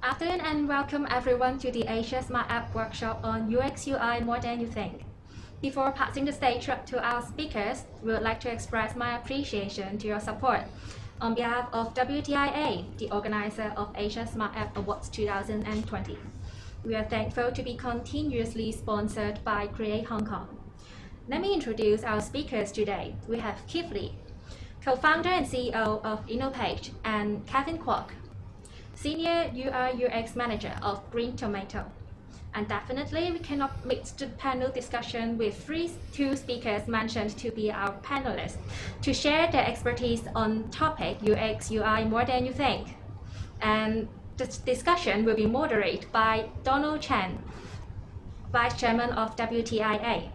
Afternoon and welcome everyone to the Asia Smart App workshop on UX UI More Than You Think. Before passing the stage up to our speakers, we would like to express my appreciation to your support. On behalf of WTIA, the organizer of Asia Smart App Awards 2020, we are thankful to be continuously sponsored by Create Hong Kong. Let me introduce our speakers today. We have Keith Lee, co-founder and CEO of InnoPage, and Kevin Kwok, Senior UI UX Manager of Green Tomato. And definitely we cannot mix the panel discussion with two speakers mentioned to be our panelists to share their expertise on topic UX UI More Than You Think. And the discussion will be moderated by Donald Chen, Vice Chairman of WTIA.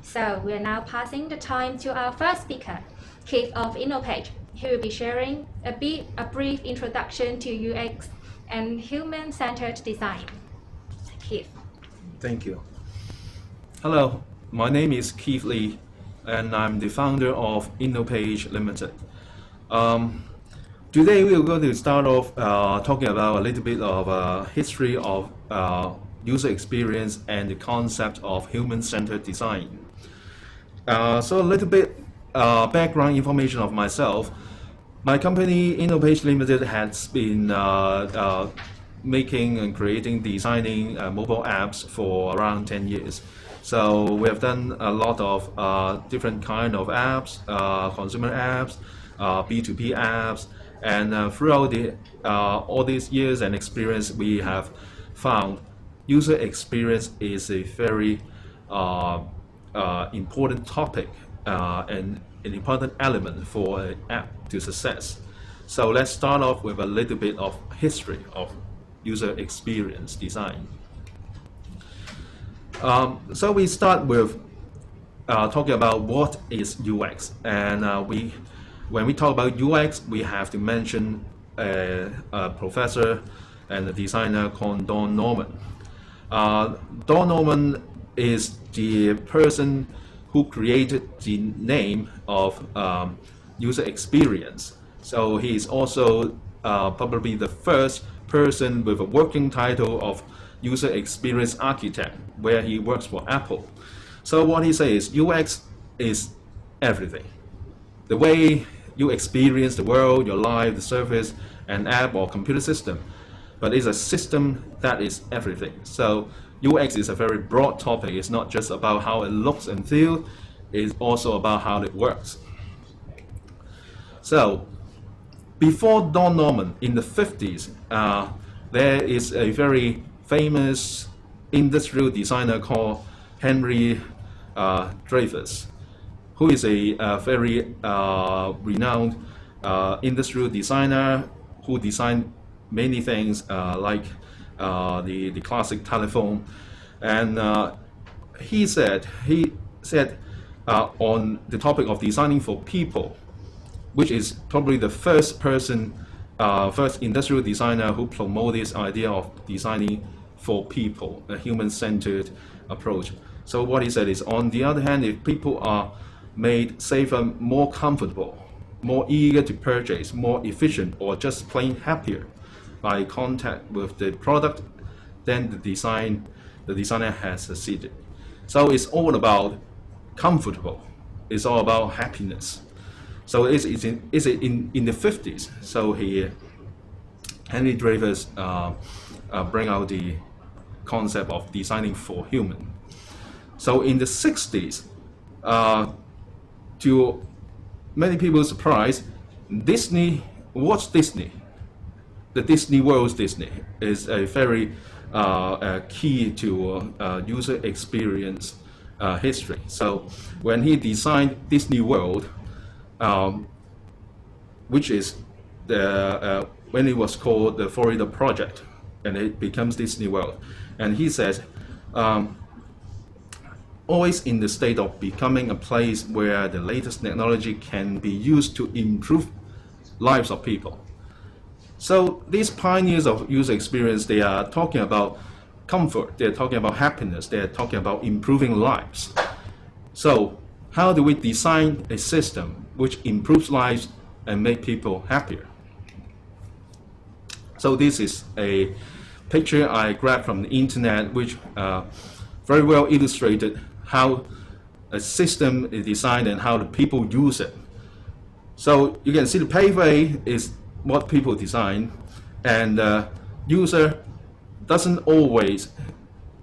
So we're now passing the time to our first speaker, Keith of InnoPage. He will be sharing a brief introduction to UX and human-centered design. Keith. Thank you. Hello, my name is Keith Lee, and I'm the founder of InnoPage Limited. Today we are going to start off talking about a little bit of history of user experience and the concept of human-centered design. So a little bit background information of myself. My company, InnoPage Limited, has been making and designing mobile apps for around 10 years. So we have done a lot of different kind of apps, consumer apps, B2B apps, and throughout all these years and experience, we have found user experience is a very important topic and an important element for an app to success. So let's start off with a little bit of history of user experience design. So we start with talking about what is UX, and when we talk about UX, we have to mention a professor and a designer called Don Norman. Don Norman is the person who created the name of user experience. So he is also probably the first person with a working title of user experience architect, where he works for Apple. So what he says is UX is everything. The way you experience the world, your life, the service, an app or computer system, but it's a system that is everything. So UX is a very broad topic. It's not just about how it looks and feels, it's also about how it works. So before Don Norman, in the 50s, there is a very famous industrial designer called Henry Dreyfuss, who is a very renowned industrial designer who designed many things like the classic telephone. And he said on the topic of designing for people, which is probably the first industrial designer who promoted this idea of designing for people, a human-centered approach. So what he said is, on the other hand, if people are made safer, more comfortable, more eager to purchase, more efficient, or just plain happier by contact with the product, then the designer has succeeded. So it's all about comfortable. It's all about happiness. So it's in the 50s. So Henry Dreyfuss bring out the concept of designing for human. So in the 60s, to many people's surprise, Walt Disney, the Disney World's Disney, is a very key to user experience history. So when he designed Disney World, which is when it was called the Florida Project, and it becomes Disney World, and he says, always in the state of becoming a place where the latest technology can be used to improve lives of people. So these pioneers of user experience, they are talking about comfort, they're talking about happiness, they're talking about improving lives. So how do we design a system which improves lives and make people happier? So this is a picture I grabbed from the internet, which very well illustrated how a system is designed and how the people use it. So you can see the pathway is what people design, and the user doesn't always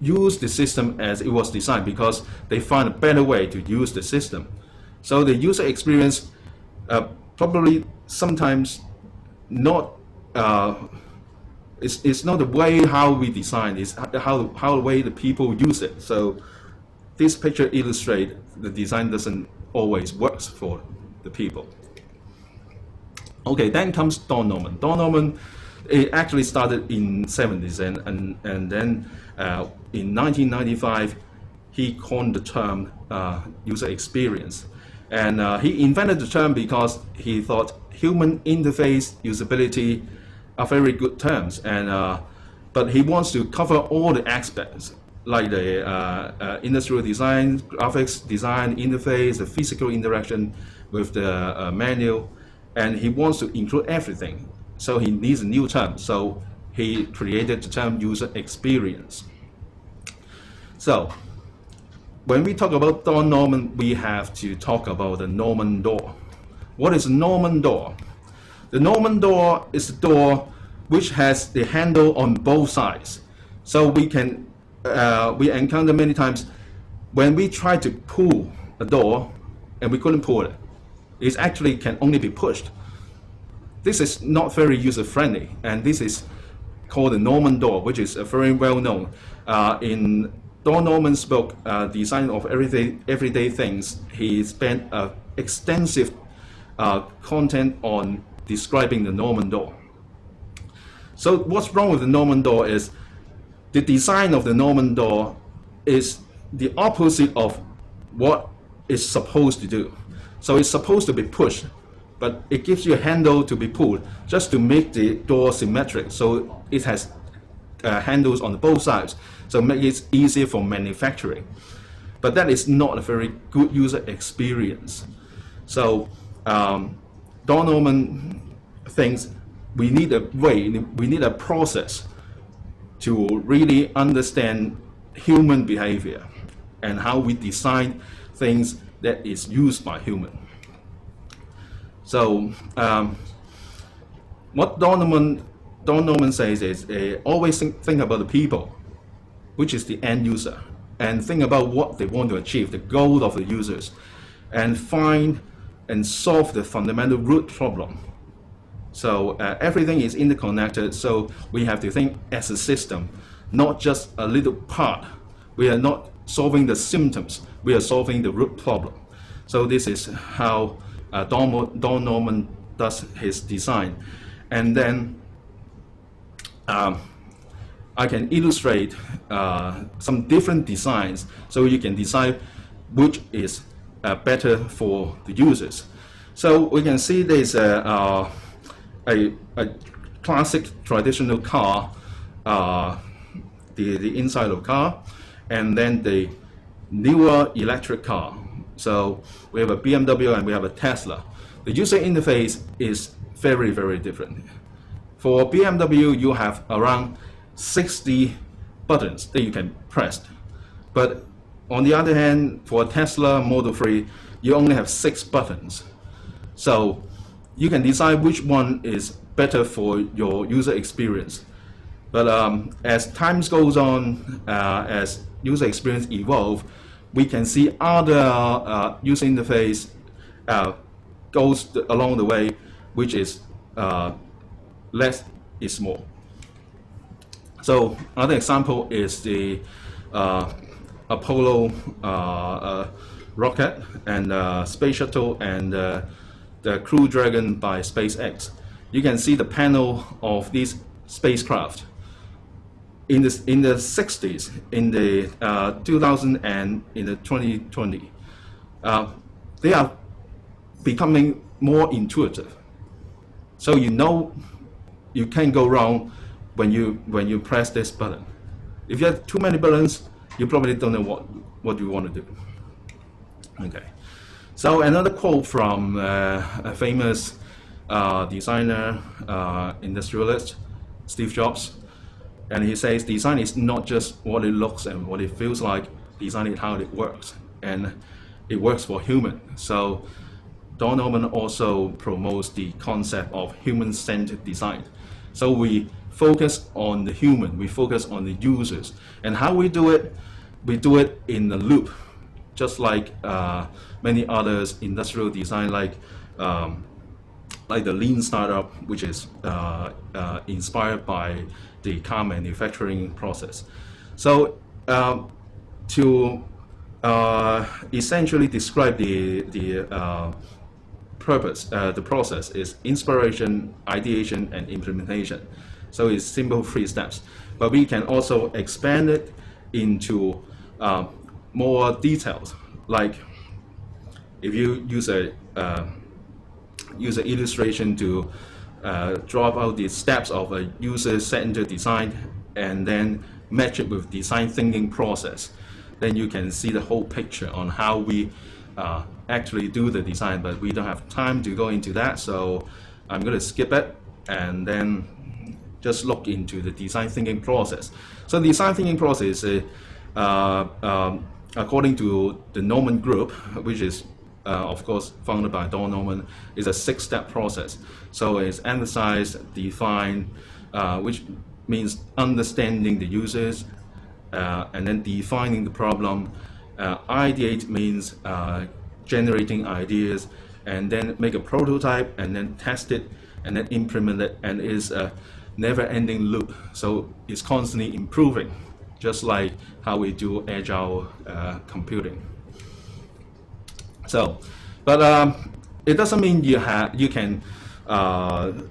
use the system as it was designed because they find a better way to use the system. So the user experience probably sometimes not it's not the way how we design, it's how the way the people use it. So this picture illustrates the design doesn't always works for the people. Okay, then comes Don Norman. Don Norman, it actually started in 70s, and then in 1995 he coined the term user experience. And he invented the term because he thought human interface usability are very good terms, and but he wants to cover all the aspects like the industrial design, graphics design, interface, the physical interaction with the manual, and he wants to include everything. So he needs a new term. So he created the term user experience. So when we talk about Don Norman, we have to talk about the Norman door. What is a Norman door? The Norman door is a door which has the handle on both sides. So we can we encounter many times when we try to pull a door and we couldn't pull it. It actually can only be pushed. This is not very user-friendly, and this is called the Norman door, which is very well known. In Don Norman's book, Design of Everyday Things, he spent extensive content on describing the Norman door. So what's wrong with the Norman door is the design of the Norman door is the opposite of what it's supposed to do. So it's supposed to be pushed, but it gives you a handle to be pulled just to make the door symmetric. So it has handles on both sides, so make it easier for manufacturing. But that is not a very good user experience. So Don Norman thinks we need a way, we need a process to really understand human behavior and how we design things that is used by human. So what Don Norman says is always think about the people, which is the end user, and think about what they want to achieve, the goal of the users, and find and solve the fundamental root problem. So everything is interconnected, so we have to think as a system, not just a little part. We are not solving the symptoms, we are solving the root problem. So this is how Don Norman does his design. And then I can illustrate some different designs so you can decide which is better for the users. So we can see there's a classic traditional car, the inside of the car, and then the newer electric car. So we have a BMW and we have a Tesla. The user interface is very, very different. For BMW, you have around 60 buttons that you can press. But on the other hand, for Tesla Model 3, you only have 6 buttons. So you can decide which one is better for your user experience. But as time goes on, as user experience evolve, we can see other user interface goes along the way, which is less is more. So another example is the Apollo rocket and Space Shuttle and the Crew Dragon by SpaceX. You can see the panel of these spacecraft. In the 60s, in the 2000 and in the 2020, they are becoming more intuitive. So you know you can't go wrong when you press this button. If you have too many buttons, you probably don't know what you want to do. Okay. So another quote from a famous designer, industrialist, Steve Jobs. And he says design is not just what it looks and what it feels like, design is how it works. And it works for human. So Don Norman also promotes the concept of human-centered design. So we focus on the human, we focus on the users. And how we do it in a loop, just like many others industrial design, like the lean startup, which is inspired by the car manufacturing process. So to essentially describe the purpose, the process is inspiration, ideation, and implementation. So it's simple 3 steps, but we can also expand it into more details. Like if you use an illustration to draw out the steps of a user-centered design and then match it with design thinking process, then you can see the whole picture on how we actually do the design, but we don't have time to go into that, so I'm going to skip it and then just look into the design thinking process. So the design thinking process is, according to the Norman Group, which is of course founded by Don Norman, is a 6-step process. So it's emphasize, define, which means understanding the users, and then defining the problem. Ideate means generating ideas, and then make a prototype, and then test it, and then implement it, and it's a never-ending loop. So it's constantly improving, just like how we do agile computing. So, but it doesn't mean you can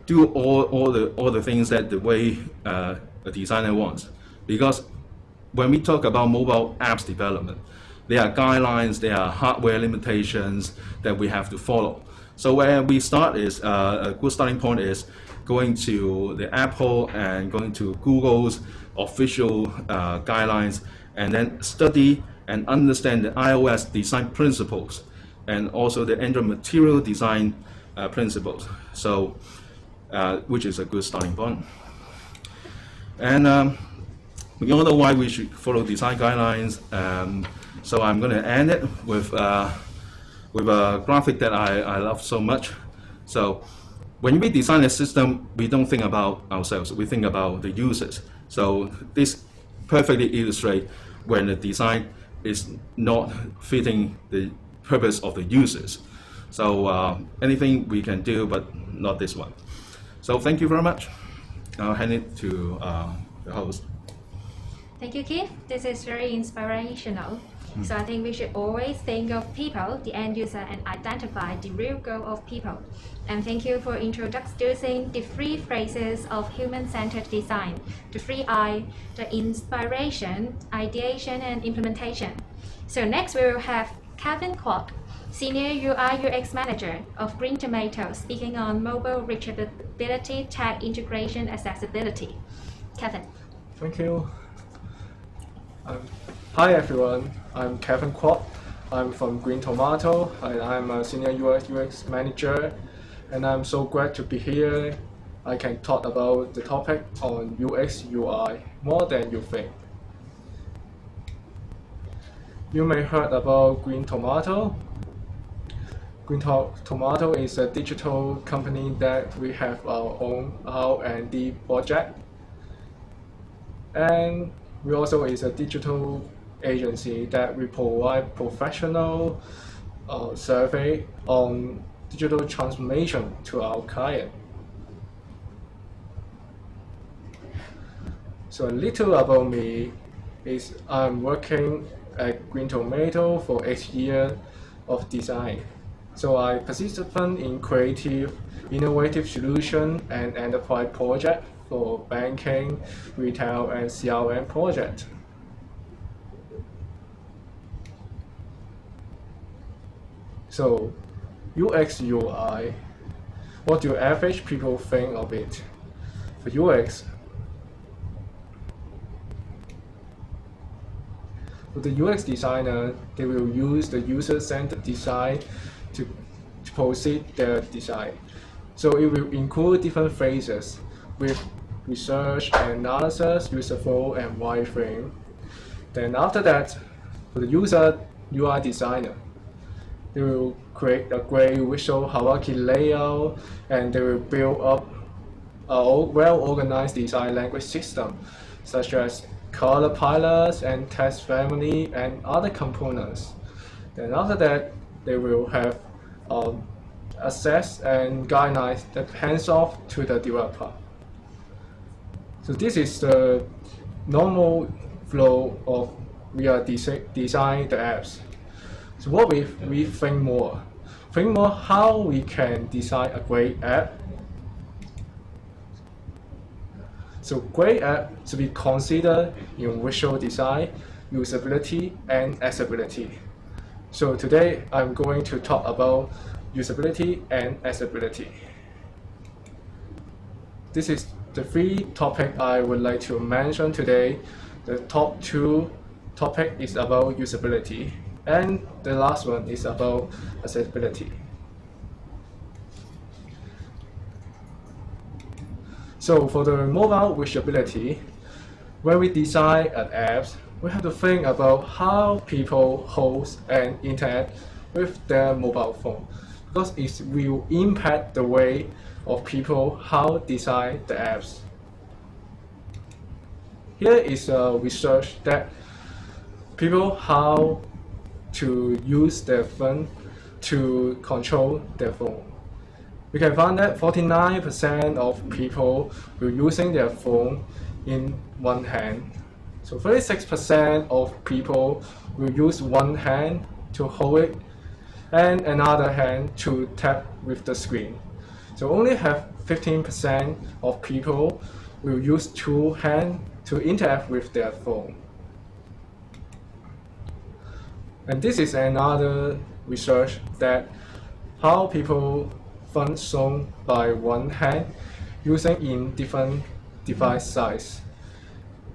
do all the things that the way a designer wants, because when we talk about mobile apps development, there are guidelines, there are hardware limitations that we have to follow. So where we start is a good starting point is going to the Apple and going to Google's official guidelines, and then study and understand the iOS design principles and also the Android material design principles. So, which is a good starting point. And we all know why we should follow design guidelines. So I'm going to end it with a graphic that I love so much. So when we design a system, we don't think about ourselves, we think about the users. So this perfectly illustrates when the design is not fitting the purpose of the users. So anything we can do, but not this one. So thank you very much. I'll hand it to the host. Thank you, Keith. This is very inspirational. So I think we should always think of people, the end user, and identify the real goal of people. And thank you for introducing the 3 phases of human-centered design, the 3 I, the inspiration, ideation, and implementation. So next we will have Kevin Kwok, Senior UI UX Manager of Green Tomato, speaking on mobile reachability, tag integration, accessibility. Kevin. Thank you. Hi everyone, I'm Kevin Kwok. I'm from Green Tomato, and I'm a Senior UI UX Manager, and I'm so glad to be here. I can talk about the topic on UX UI more than you think. You may heard about Green Tomato. Green Tomato is a digital company that we have our own R&D project, and we also is a digital agency that we provide professional survey on digital transformation to our client. So a little about me is I'm working at Green Tomato for 8 years of design. So I participate in creative, innovative solution and enterprise project for banking, retail, and CRM project. So UX UI, what do average people think of it? For UX, for the UX designer, they will use the user-centered design to proceed their design. So it will include different phases with research, analysis, user flow, and wireframe. Then after that, for the user UI designer, they will create a great visual hierarchy layout, and they will build up a well-organized design language system, such as color pilots and text family and other components. Then after that, they will have access and guidelines that hands off to the developer. So this is the normal flow of we are design the apps. So what we think more how we can design a great app. So great app should be considered in visual design, usability, and accessibility. So today I'm going to talk about usability and accessibility. This is the 3 topics I would like to mention today. The top 2 topic is about usability, and the last one is about accessibility. So for the mobile usability, when we design an app, we have to think about how people host and interact with their mobile phone, because it will impact the way of people how design the apps. Here is a research that people how to use their phone to control their phone. We can find that 49% of people will using their phone in one hand. So 36% of people will use one hand to hold it and another hand to tap with the screen. So only have 15% of people will use 2 hands to interact with their phone. And this is another research that how people function by one hand using in different device size.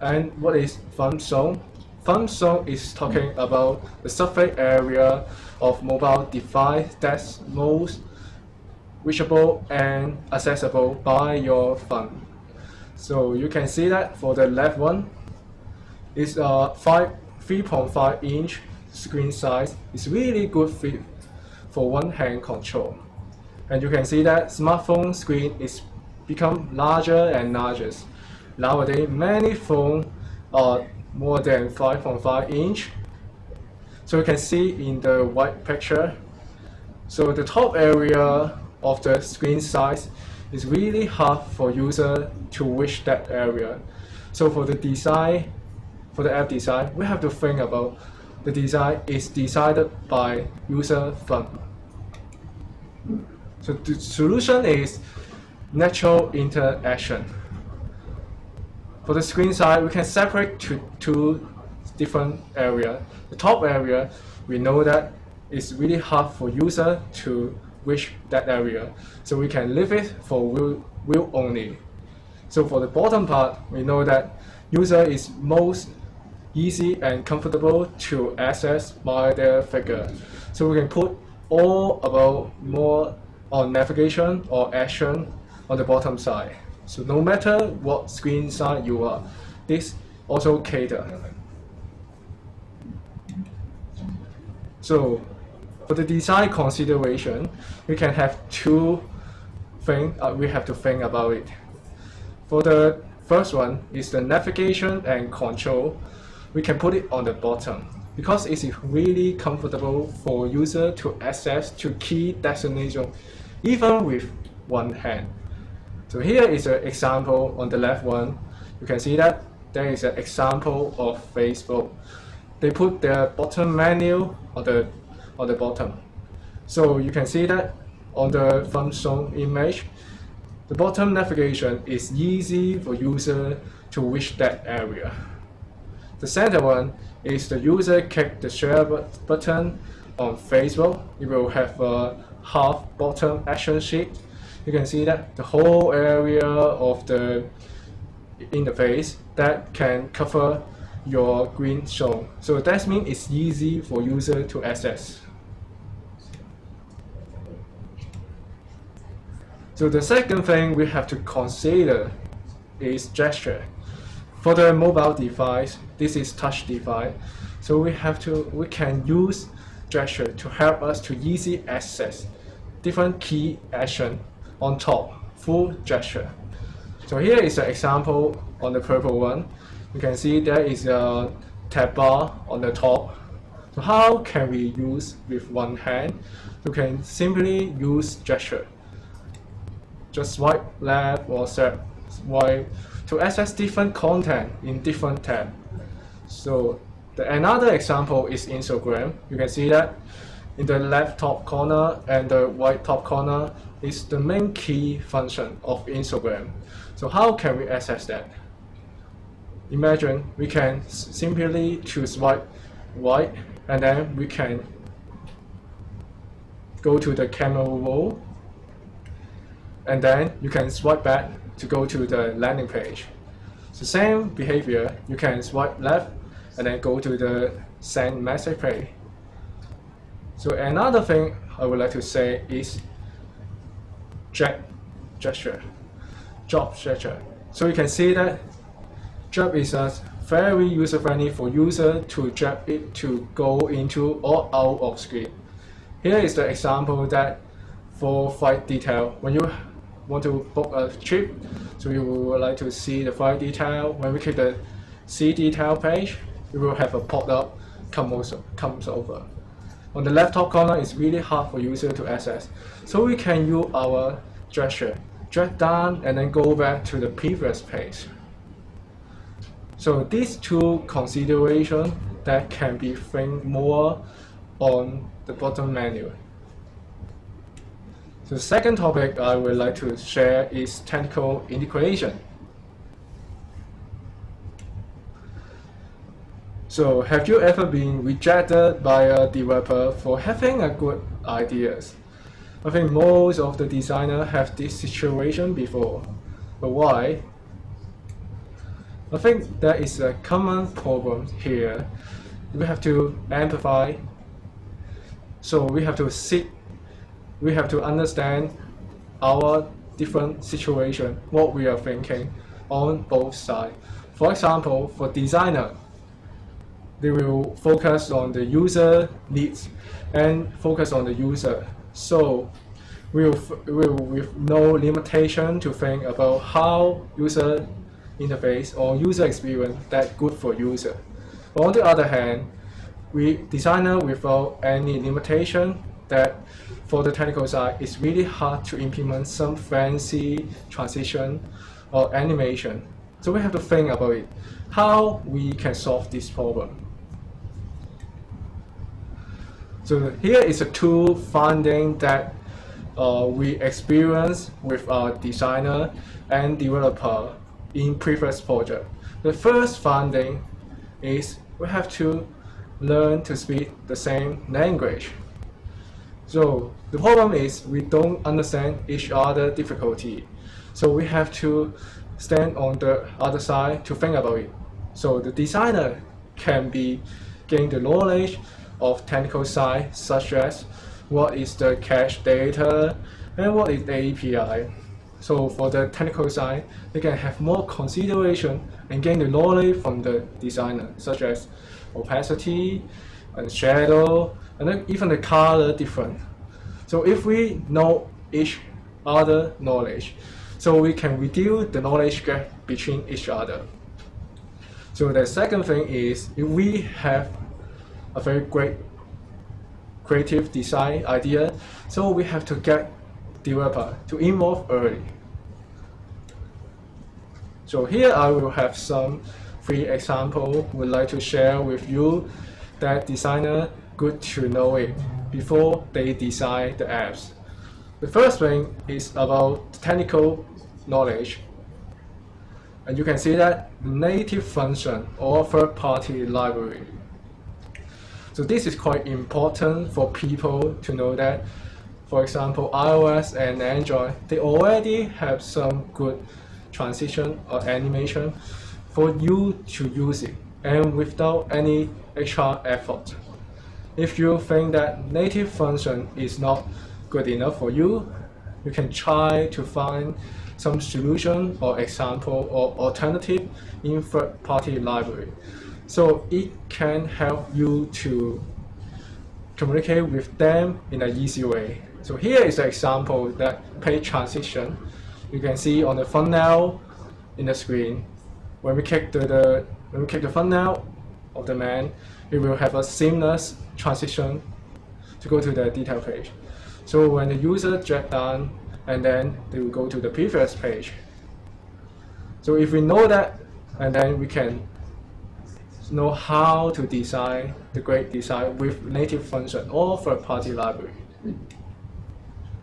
And what is function? Function is talking about the surface area of mobile device that's most reachable and accessible by your phone. So you can see that for the left one, it's a 3.5 inch screen size. It's really good fit for one hand control. And you can see that smartphone screen is become larger and larger. Nowadays, many phones are more than 5.5 inch. So you can see in the white picture. So the top area of the screen size is really hard for user to reach that area. So for the design, for the app design, we have to think about the design is decided by user phone. So the solution is natural interaction. For the screen side, we can separate to 2 different areas. The top area, we know that it's really hard for user to reach that area. So we can leave it for view only. So for the bottom part, we know that user is most easy and comfortable to access by their finger. So we can put all about more on navigation or action on the bottom side. So no matter what screen side you are, this also cater. So for the design consideration, we can have 2 things we have to think about it. For the first one is the navigation and control. We can put it on the bottom because it is really comfortable for user to access to key destination even with one hand. So here is an example on the left one. You can see that there is an example of Facebook. They put their bottom menu on the bottom. So you can see that on the function image, the bottom navigation is easy for user to reach that area. The center one is the user click the share button on Facebook. It will have a half bottom action sheet. You can see that the whole area of the interface that can cover your green zone. So that means it's easy for user to access. So the second thing we have to consider is gesture. For the mobile device, this is touch device. So we can use gesture to help us to easily access different key action on top through gesture. So here is an example on the purple one. You can see there is a tab bar on the top. So how can we use with one hand? You can simply use gesture. Just swipe left or swipe to access different content in different tabs. So another example is Instagram. You can see that in the left top corner and the right top corner is the main key function of Instagram. So how can we access that? Imagine we can simply choose swipe right, and then we can go to the camera roll, and then you can swipe back to go to the landing page. So same behavior, you can swipe left and then go to the send message page. So another thing I would like to say is gesture, drop gesture. So you can see that drop is very user-friendly for user to drag it to go into or out of screen. Here is the example that for flight detail, when you want to book a trip, so you would like to see the flight detail. When we click the see detail page, we will have a pop-up comes over. On the left top corner, it's really hard for user to access. So we can use our gesture, drag down and then go back to the previous page. So these two considerations that can be think more on the bottom menu. So the second topic I would like to share is technical integration. So have you ever been rejected by a developer for having a good ideas? I think most of the designers have this situation before. But why? I think that is a common problem here. We have to amplify. So we have to we have to understand our different situation, what we are thinking on both sides. For example, for designer, they will focus on the user needs and focus on the user. So we will with no limitation to think about how user interface or user experience that good for user. But on the other hand, we designer without any limitation that for the technical side, it's really hard to implement some fancy transition or animation. So we have to think about it, how we can solve this problem. So here is a two finding that we experience with our designer and developer in previous project. The first finding is we have to learn to speak the same language. So the problem is we don't understand each other difficulty. So we have to stand on the other side to think about it. So the designer can be gain the knowledge of technical side, such as what is the cache data and what is the API. So for the technical side, they can have more consideration and gain the knowledge from the designer, such as opacity and shadow, and then even the color different. So if we know each other knowledge, so we can reduce the knowledge gap between each other. So the second thing is, if we have a very great creative design idea, so we have to get developer to involve early. So here I will have some free example would like to share with you that designer good to know it before they design the apps. The first thing is about technical knowledge. And you can see that native function or third-party library. So this is quite important for people to know that, for example, iOS and Android, they already have some good transition or animation for you to use it and without any extra effort. If you think that native function is not good enough for you, you can try to find some solution or example or alternative in third-party library. So it can help you to communicate with them in an easy way. So here is an example that page transition. You can see on the thumbnail in the screen. When we click the thumbnail of the man, it will have a seamless transition to go to the detail page. So when the user drag down, and then they will go to the previous page. So if we know that, and then we can know how to design the great design with native function or third-party library.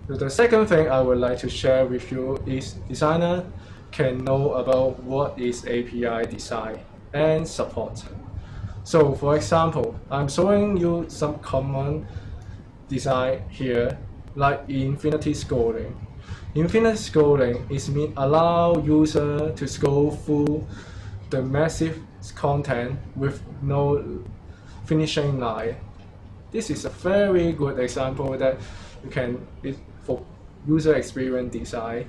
So the second thing I would like to share with you is designer can know about what is API design and support. So for example, I'm showing you some common design here, like infinity scrolling. Infinite scrolling is mean allow user to scroll through the massive content with no finishing line. This is a very good example that you can for user experience design.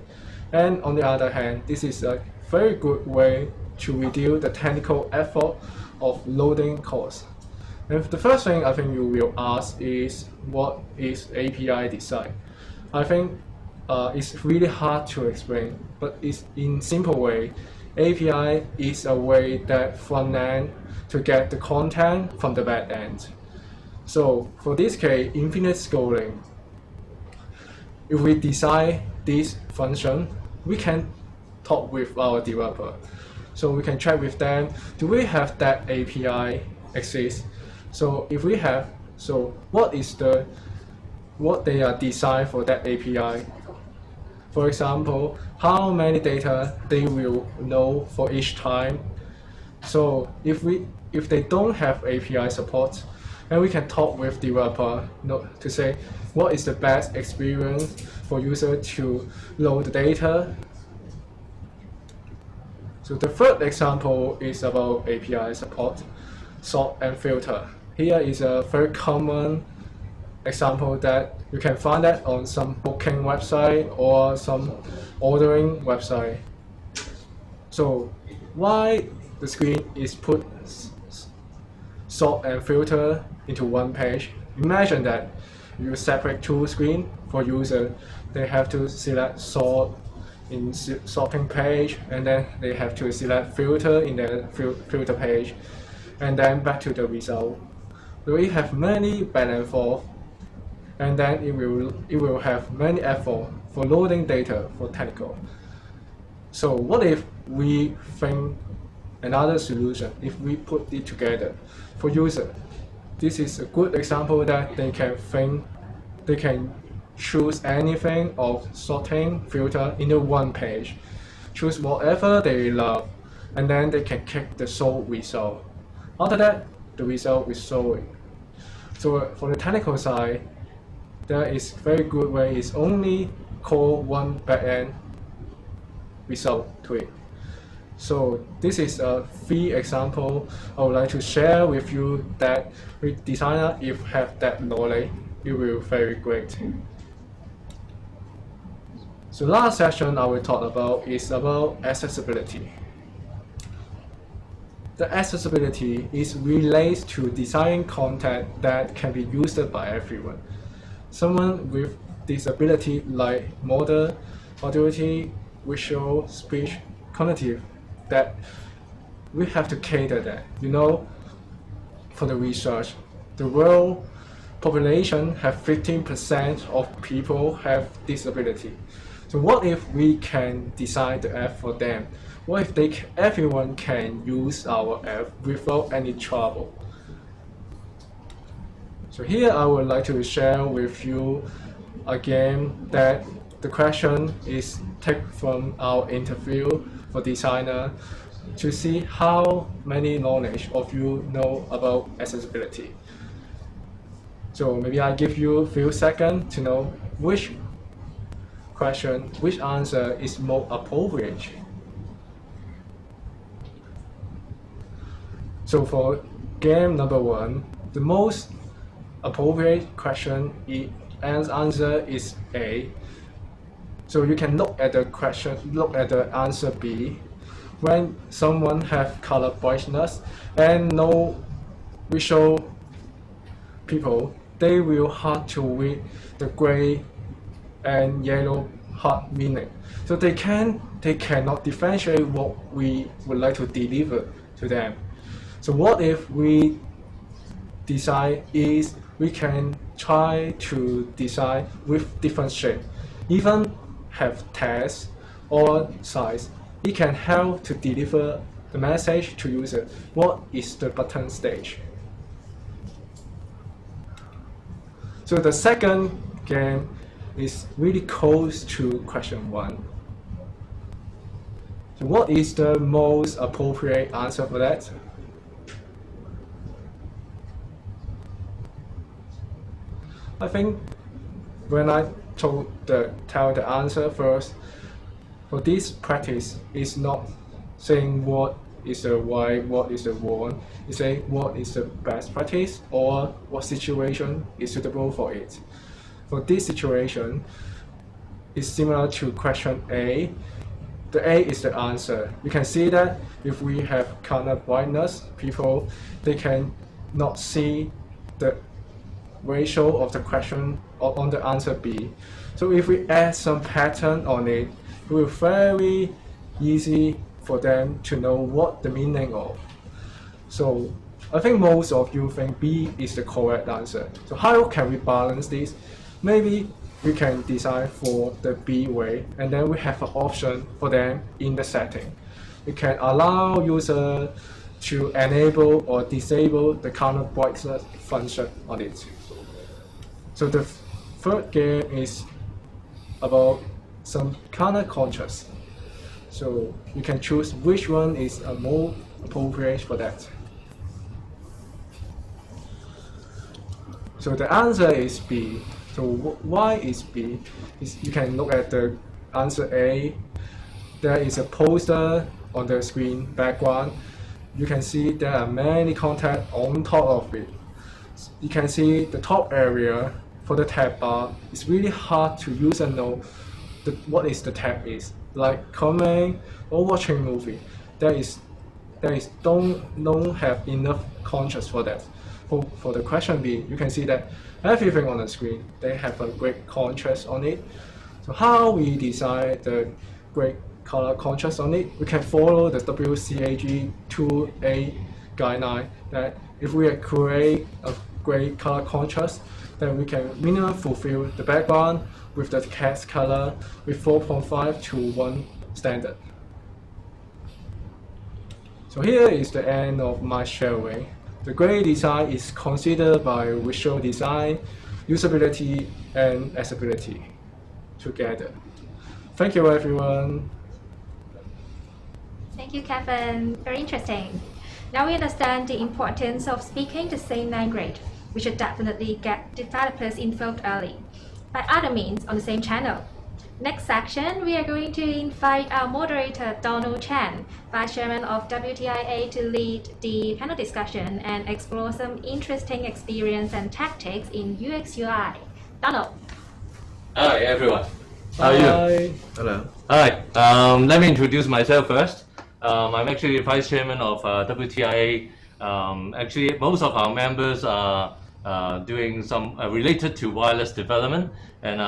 And on the other hand, this is a very good way to reduce the technical effort of loading costs. And the first thing I think you will ask is, what is API design? I think it's really hard to explain, but it's in simple way. API is a way that front end to get the content from the back end. So for this case, infinite scrolling, if we design this function, we can talk with our developer. So we can check with them, do we have that API exist? So if we have, so what they are designed for that API? For example, how many data they will know for each time. So if they don't have API support, then we can talk with developer to say what is the best experience for user to load the data. So the third example is about API support, sort and filter. Here is a very common example that you can find that on some booking website or some ordering website. So why the screen is put sort and filter into one page? Imagine that you separate two screens for user. They have to select sort in sorting page, and then they have to select filter in the filter page, and then back to the result. So we have many back and forth, and then it will have many effort for loading data for technical. So what if we think another solution, if we put it together for user? This is a good example that they can think, they can choose anything of sorting filter into one page, choose whatever they love, and then they can click the show result. After that, the result is showing. So for the technical side, there is very good way is only call one backend result to it. So this is a free example I would like to share with you that with designer, if have that knowledge, it will be very great. So last session I will talk about is about accessibility. The accessibility is relates to designing content that can be used by everyone. Someone with disability like motor, auditory, visual, speech, cognitive, that we have to cater that. You know, for the research, the world population have 15% of people have disability. So what if we can design the app for them? What if everyone can use our app without any trouble? So here I would like to share with you again that the question is taken from our interview for designer to see how many knowledge of you know about accessibility. So maybe I give you a few seconds to know which question, which answer is more appropriate. So for game number 1, the most appropriate question and answer is A. So So you can look at the question, look at the answer B. When someone have color brightness and no visual people, they will hard to read the gray and yellow hard meaning. So they cannot differentiate what we would like to deliver to them. So what if we design is we can try to design with different shape, even have text or size. It can help to deliver the message to user. What is the button stage? So the second game is really close to question 1. So what is the most appropriate answer for that? I think when I tell the answer first, for this practice is not saying what is the right, what is the wrong. It's saying what is the best practice or what situation is suitable for it. For this situation, it's similar to question A. The A is the answer. You can see that if we have color blindness, people, they can not see the ratio of the question on the answer B. So if we add some pattern on it, it will be very easy for them to know what the meaning of. So I think most of you think B is the correct answer. So how can we balance this? Maybe we can design for the B way, and then we have an option for them in the setting. We can allow user to enable or disable the color brightness function on it. So the third game is about some color contrast. So you can choose which one is more appropriate for that. So the answer is B. So why is B? You can look at the answer A. There is a poster on the screen background. You can see there are many contacts on top of it. You can see the top area for the tab bar. It's really hard to use and know what is the tab is. Like comment or watching movie, don't have enough contrast for that. For the question B, you can see that everything on the screen, they have a great contrast on it. So how we design the great color contrast on it, we can follow the WCAG 2A guideline that if we create a great color contrast, then we can minimally fulfill the background with the text color with 4.5 to 1 standard. So here is the end of my sharing. The great design is considered by visual design, usability, and accessibility together. Thank you, everyone. Thank you, Kevin. Very interesting. Now we understand the importance of speaking the same language. We should definitely get developers involved early, by other means on the same channel. Next section, we are going to invite our moderator, Donald Chan, Vice Chairman of WTIA, to lead the panel discussion and explore some interesting experience and tactics in UX UI. Donald. Hi, everyone. How are you? Hello. Hi. Let me introduce myself first. I'm actually Vice Chairman of WTIA. Actually, most of our members are doing some related to wireless development, and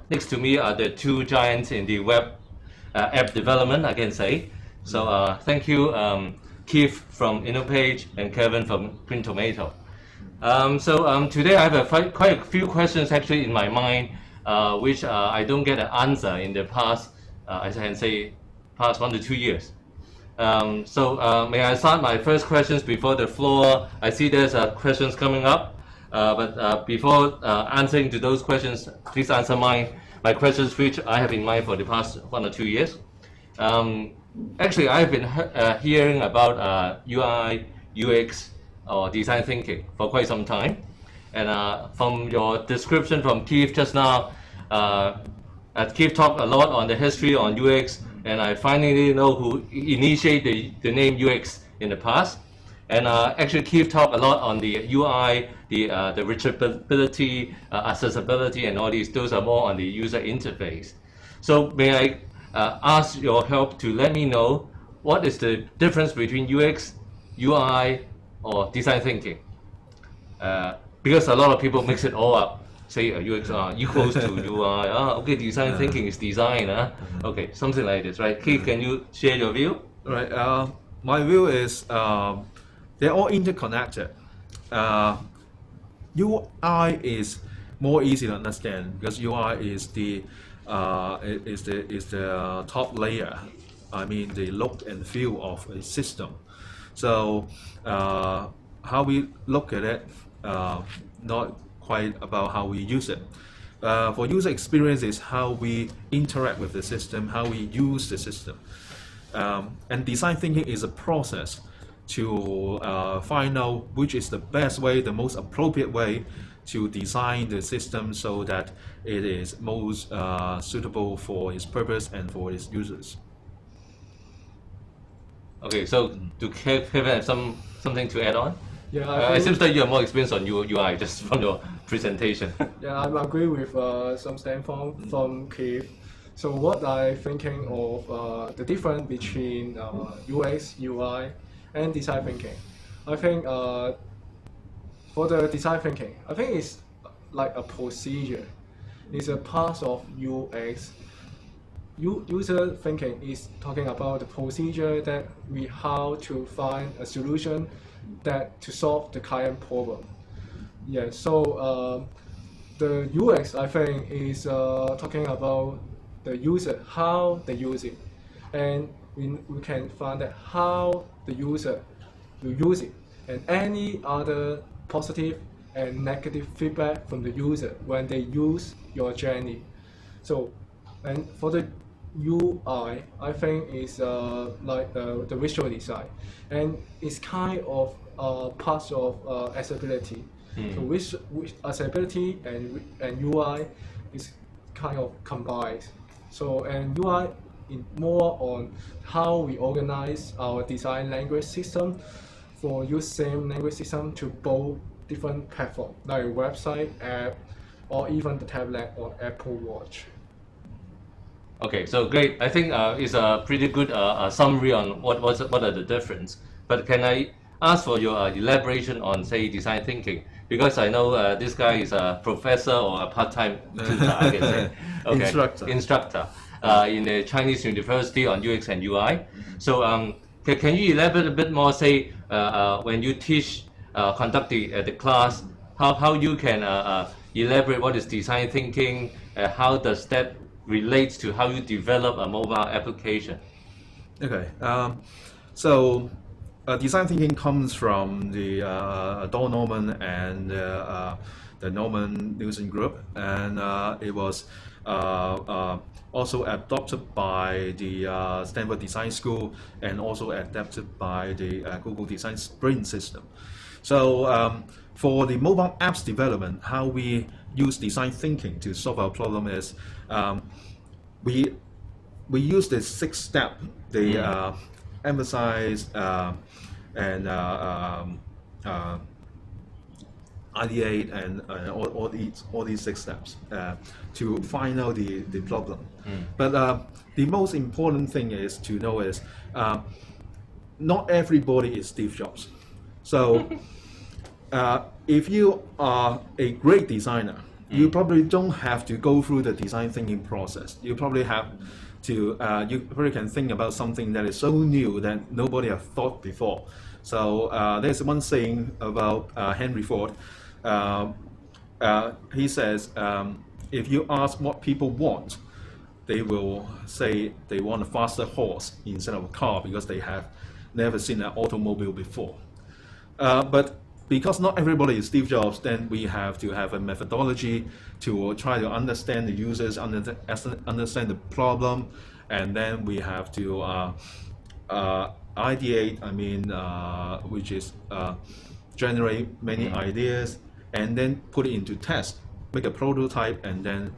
next to me are the two giants in the web app development, I can say. So thank you, Keith from InnoPage and Kevin from Green Tomato. Today I have quite a few questions actually in my mind, which I don't get an answer in the past, as I can say, past 1 to 2 years. May I start my first questions before the floor? I see there's questions coming up. But before answering to those questions, please answer my questions which I have in mind for the past 1 or 2 years. Actually, I've been hearing about UI, UX, or design thinking for quite some time. And from your description from Keith just now, Keith talked a lot on the history on UX, and I finally know who initiated the name UX in the past. And actually, Keith talked a lot on the UI, the reachability, accessibility, and all these. Those are more on the user interface. So may I ask your help to let me know what is the difference between UX, UI, or design thinking? Because a lot of people mix it all up. Say UX equals to UI. Okay, design thinking is design. Okay, something like this, right? Keith, can you share your view? Right. My view is they're all interconnected. UI is more easy to understand because UI is the top layer. I mean the look and feel of a system. So how we look at it, not quite about how we use it. For user experience is how we interact with the system, how we use the system. And design thinking is a process to find out which is the best way, the most appropriate way to design the system so that it is most suitable for its purpose and for its users. Okay, so do Kevin have something to add on? Yeah, It seems that you have more experience on UI just from your presentation. Yeah, I agree with some standpoint from Keith. So what I'm thinking of the difference between UX, UI, and design thinking. I think for the design thinking, I think it's like a procedure. It's a part of UX. User thinking is talking about the procedure that we how to find a solution that to solve the client problem. Yeah, so the UX I think is talking about the user, how they use it, and we can find that how the user will use it, and any other positive and negative feedback from the user when they use your journey. So, and for the UI, I think is like the visual design, and it's kind of parts of accessibility. So which accessibility and UI is kind of combined. So and UI is more on how we organize our design language system for use same language system to both different platforms like website, app, or even the tablet or Apple Watch. Okay, so great. I think it's a pretty good summary on what are the difference. But can I ask for your elaboration on, say, design thinking? Because I know this guy is a professor or a part-time tutor, I can say. Okay. Instructor in the Chinese university on UX and UI. So can you elaborate a bit more, say, when you teach, conduct the class, how you can elaborate what is design thinking, how does that relates to how you develop a mobile application? Okay, so design thinking comes from the Don Norman and the Norman Newson group, and it was also adopted by the Stanford Design School and also adapted by the Google Design Sprint system. So for the mobile apps development, how we use design thinking to solve our problem is we use the 6-step. They emphasize and ideate and all these 6 steps to find out the problem. But the most important thing is to know is not everybody is Steve Jobs. So if you are a great designer, you probably don't have to go through the design thinking process. You probably have to, you probably can think about something that is so new that nobody have thought before. So there's one saying about Henry Ford. He says, if you ask what people want, they will say they want a faster horse instead of a car because they have never seen an automobile before. But because not everybody is Steve Jobs, then we have to have a methodology to try to understand the users, understand the problem, and then we have to ideate, which is generate many ideas, and then put it into test, make a prototype, and then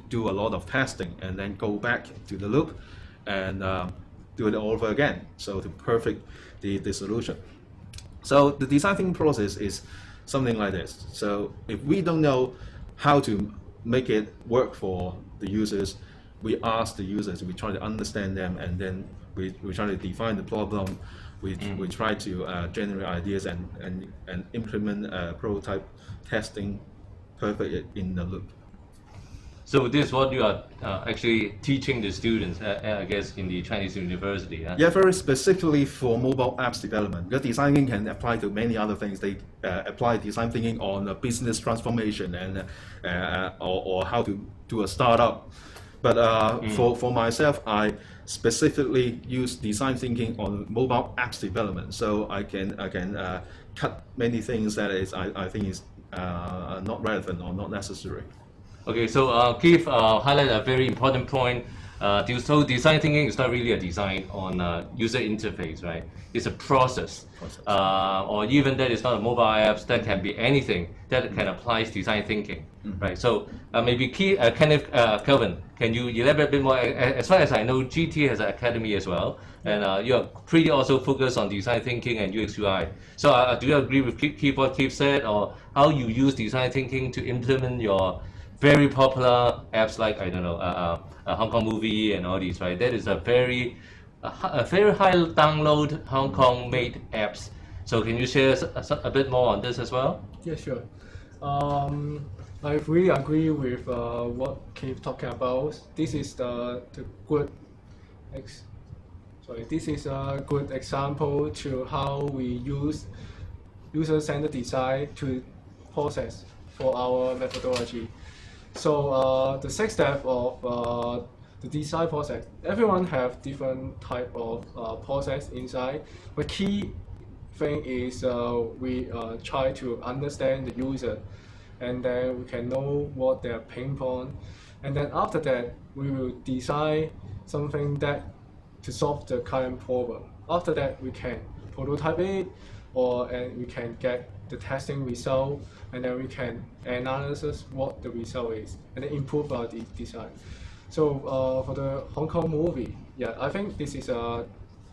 do a lot of testing, and then go back to the loop and do it all over again, so to perfect the solution. So the design thinking process is something like this. So if we don't know how to make it work for the users, we ask the users, we try to understand them, and then we try to define the problem. We try to generate ideas and implement prototype testing perfect in the loop. So this is what you are actually teaching the students, I guess, in the Chinese university. Huh? Yeah, very specifically for mobile apps development. Because design thinking can apply to many other things. They apply design thinking on business transformation and or how to do a startup. But for myself, I specifically use design thinking on mobile apps development. So I can cut many things that I think is not relevant or not necessary. Okay, so Keith highlighted a very important point. So design thinking is not really a design on user interface, right? It's a process. Or even that is not a mobile apps, that can be anything that can apply design thinking, right? So maybe Kenneth, Kelvin, can you elaborate a bit more? As far as I know, GT has an academy as well, and you are pretty also focused on design thinking and UX UI. So do you agree with Keith, what Keith said, or how you use design thinking to implement your very popular apps like, I don't know, Hong Kong Movie and all these, right? That is a very high download Hong Kong made apps. So can you share a bit more on this as well? Yeah, sure. I really agree with what Keith talking about. This is this is a good example to how we use user-centered design to process for our methodology. So the sixth step of the design process, everyone have different type of process inside. But key thing is we try to understand the user, and then we can know what their pain point, and then after that we will design something that to solve the current problem. After that we can prototype it, and we can get the testing result, and then we can analyze what the result is, and then improve our design. So for the Hong Kong Movie, yeah, I think this is a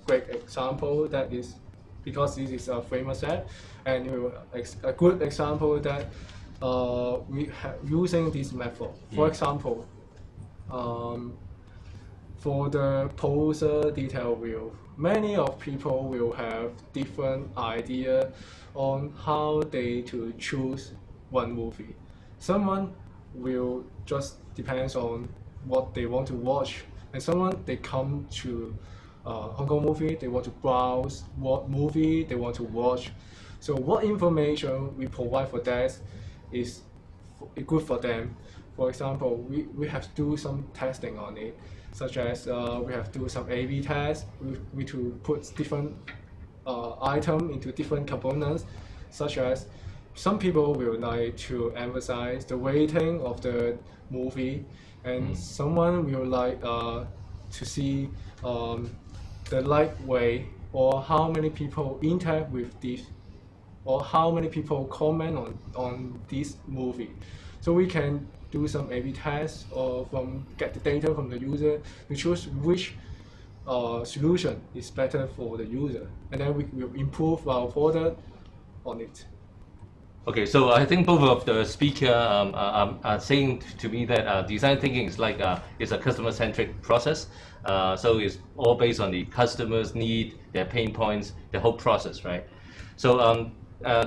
great example. That is because this is a famous app, and a good example that we have using this method. For example, for the poster detail view, many of people will have different idea on how they to choose one movie. Someone will just depends on what they want to watch, and someone they come to Hong Kong Movie, they want to browse what movie they want to watch. So what information we provide for that is good for them. For example, we have to do some testing on it, such as we have to do some A/B tests. We to put different item into different components, such as some people will like to emphasize the rating of the movie, and someone will like to see the like way, or how many people interact with this, or how many people comment on this movie. So we can do some A/B tests, or get the data from the user to choose which solution is better for the user, and then we will improve our product on it. Okay, so I think both of the speaker are saying to me that design thinking is like it's a customer-centric process. So it's all based on the customer's need, their pain points, the whole process, right? So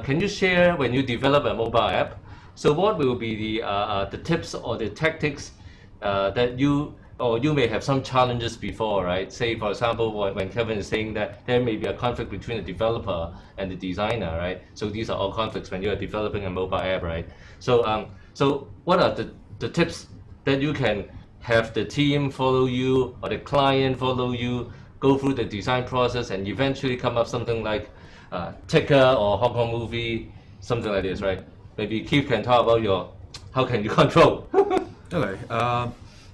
can you share, when you develop a mobile app, so what will be the tips or the tactics that you may have some challenges before, right? Say, for example, when Kevin is saying that there may be a conflict between the developer and the designer, right? So these are all conflicts when you are developing a mobile app, right? So so what are the tips that you can have the team follow you, or the client follow you, go through the design process, and eventually come up something like Ticker or Hong Kong Movie, something like this, right? Maybe Keith can talk about how can you control? Okay.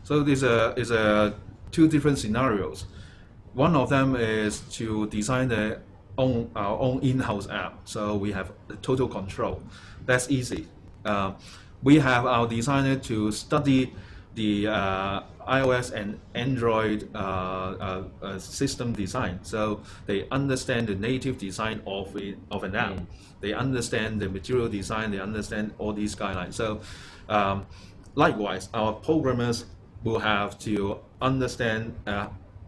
So these are two different scenarios. One of them is to design our own in-house app, so we have total control. That's easy. We have our designer to study the iOS and Android system design, so they understand the native design of an app. They understand the material design. They understand all these guidelines. So likewise, our programmers will have to understand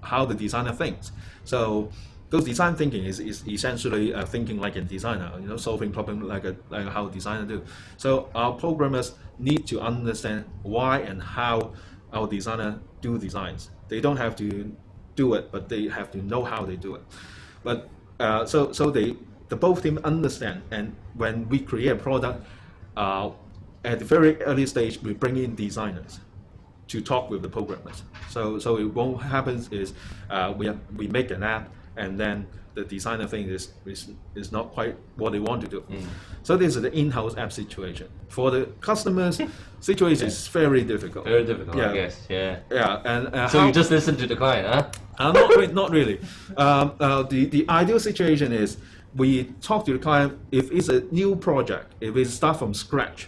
how the designer thinks. So because design thinking is essentially thinking like a designer, solving problems like how designer do. So our programmers need to understand why and how our designer do designs. They don't have to do it, but they have to know how they do it. But so the both team understand, and when we create a product, at the very early stage, we bring in designers to talk with the programmers. So what happens is we make an app, and then the designer thinks is not quite what they want to do. So this is the in-house app situation. For the customers, situation is very difficult. Very difficult, Yeah. I guess. Yeah. Yeah, and So you just listen to the client, huh? not really. The ideal situation is we talk to the client if it's a new project, if it start from scratch.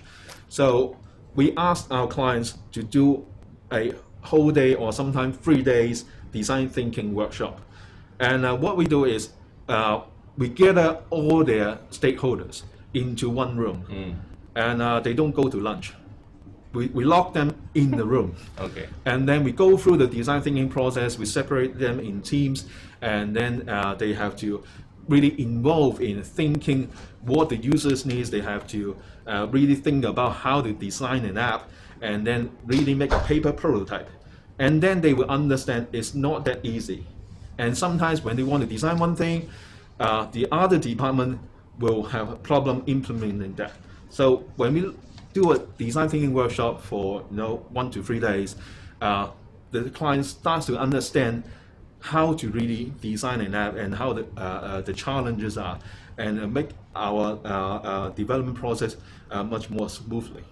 So we ask our clients to do a whole day or sometimes 3 days design thinking workshop. And what we do is we gather all their stakeholders into one room, and they don't go to lunch. We lock them in the room. Okay. And then we go through the design thinking process. We separate them in teams, and then they have to really involve in thinking what the users needs. They have to really think about how to design an app, and then really make a paper prototype. And then they will understand it's not that easy. And sometimes when they want to design one thing, the other department will have a problem implementing that. So when we do a design thinking workshop for 1 to 3 days, the client starts to understand how to really design an app and how the challenges are, and make our development process much more smoothly.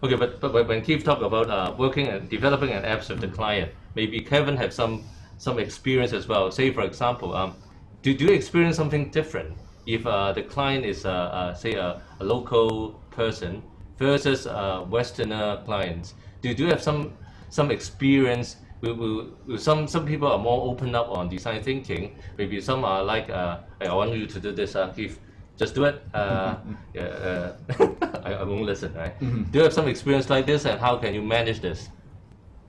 Okay, but when Keith talked about working and developing an apps with the client, maybe Kevin have some experience as well. Say for example, do you experience something different if the client is say a local person versus Westerner clients? Do you have some experience? Some people are more open up on design thinking. Maybe some are like, I want you to do this, Keith. Just do it. I won't listen, right? Do you have some experience like this, and how can you manage this?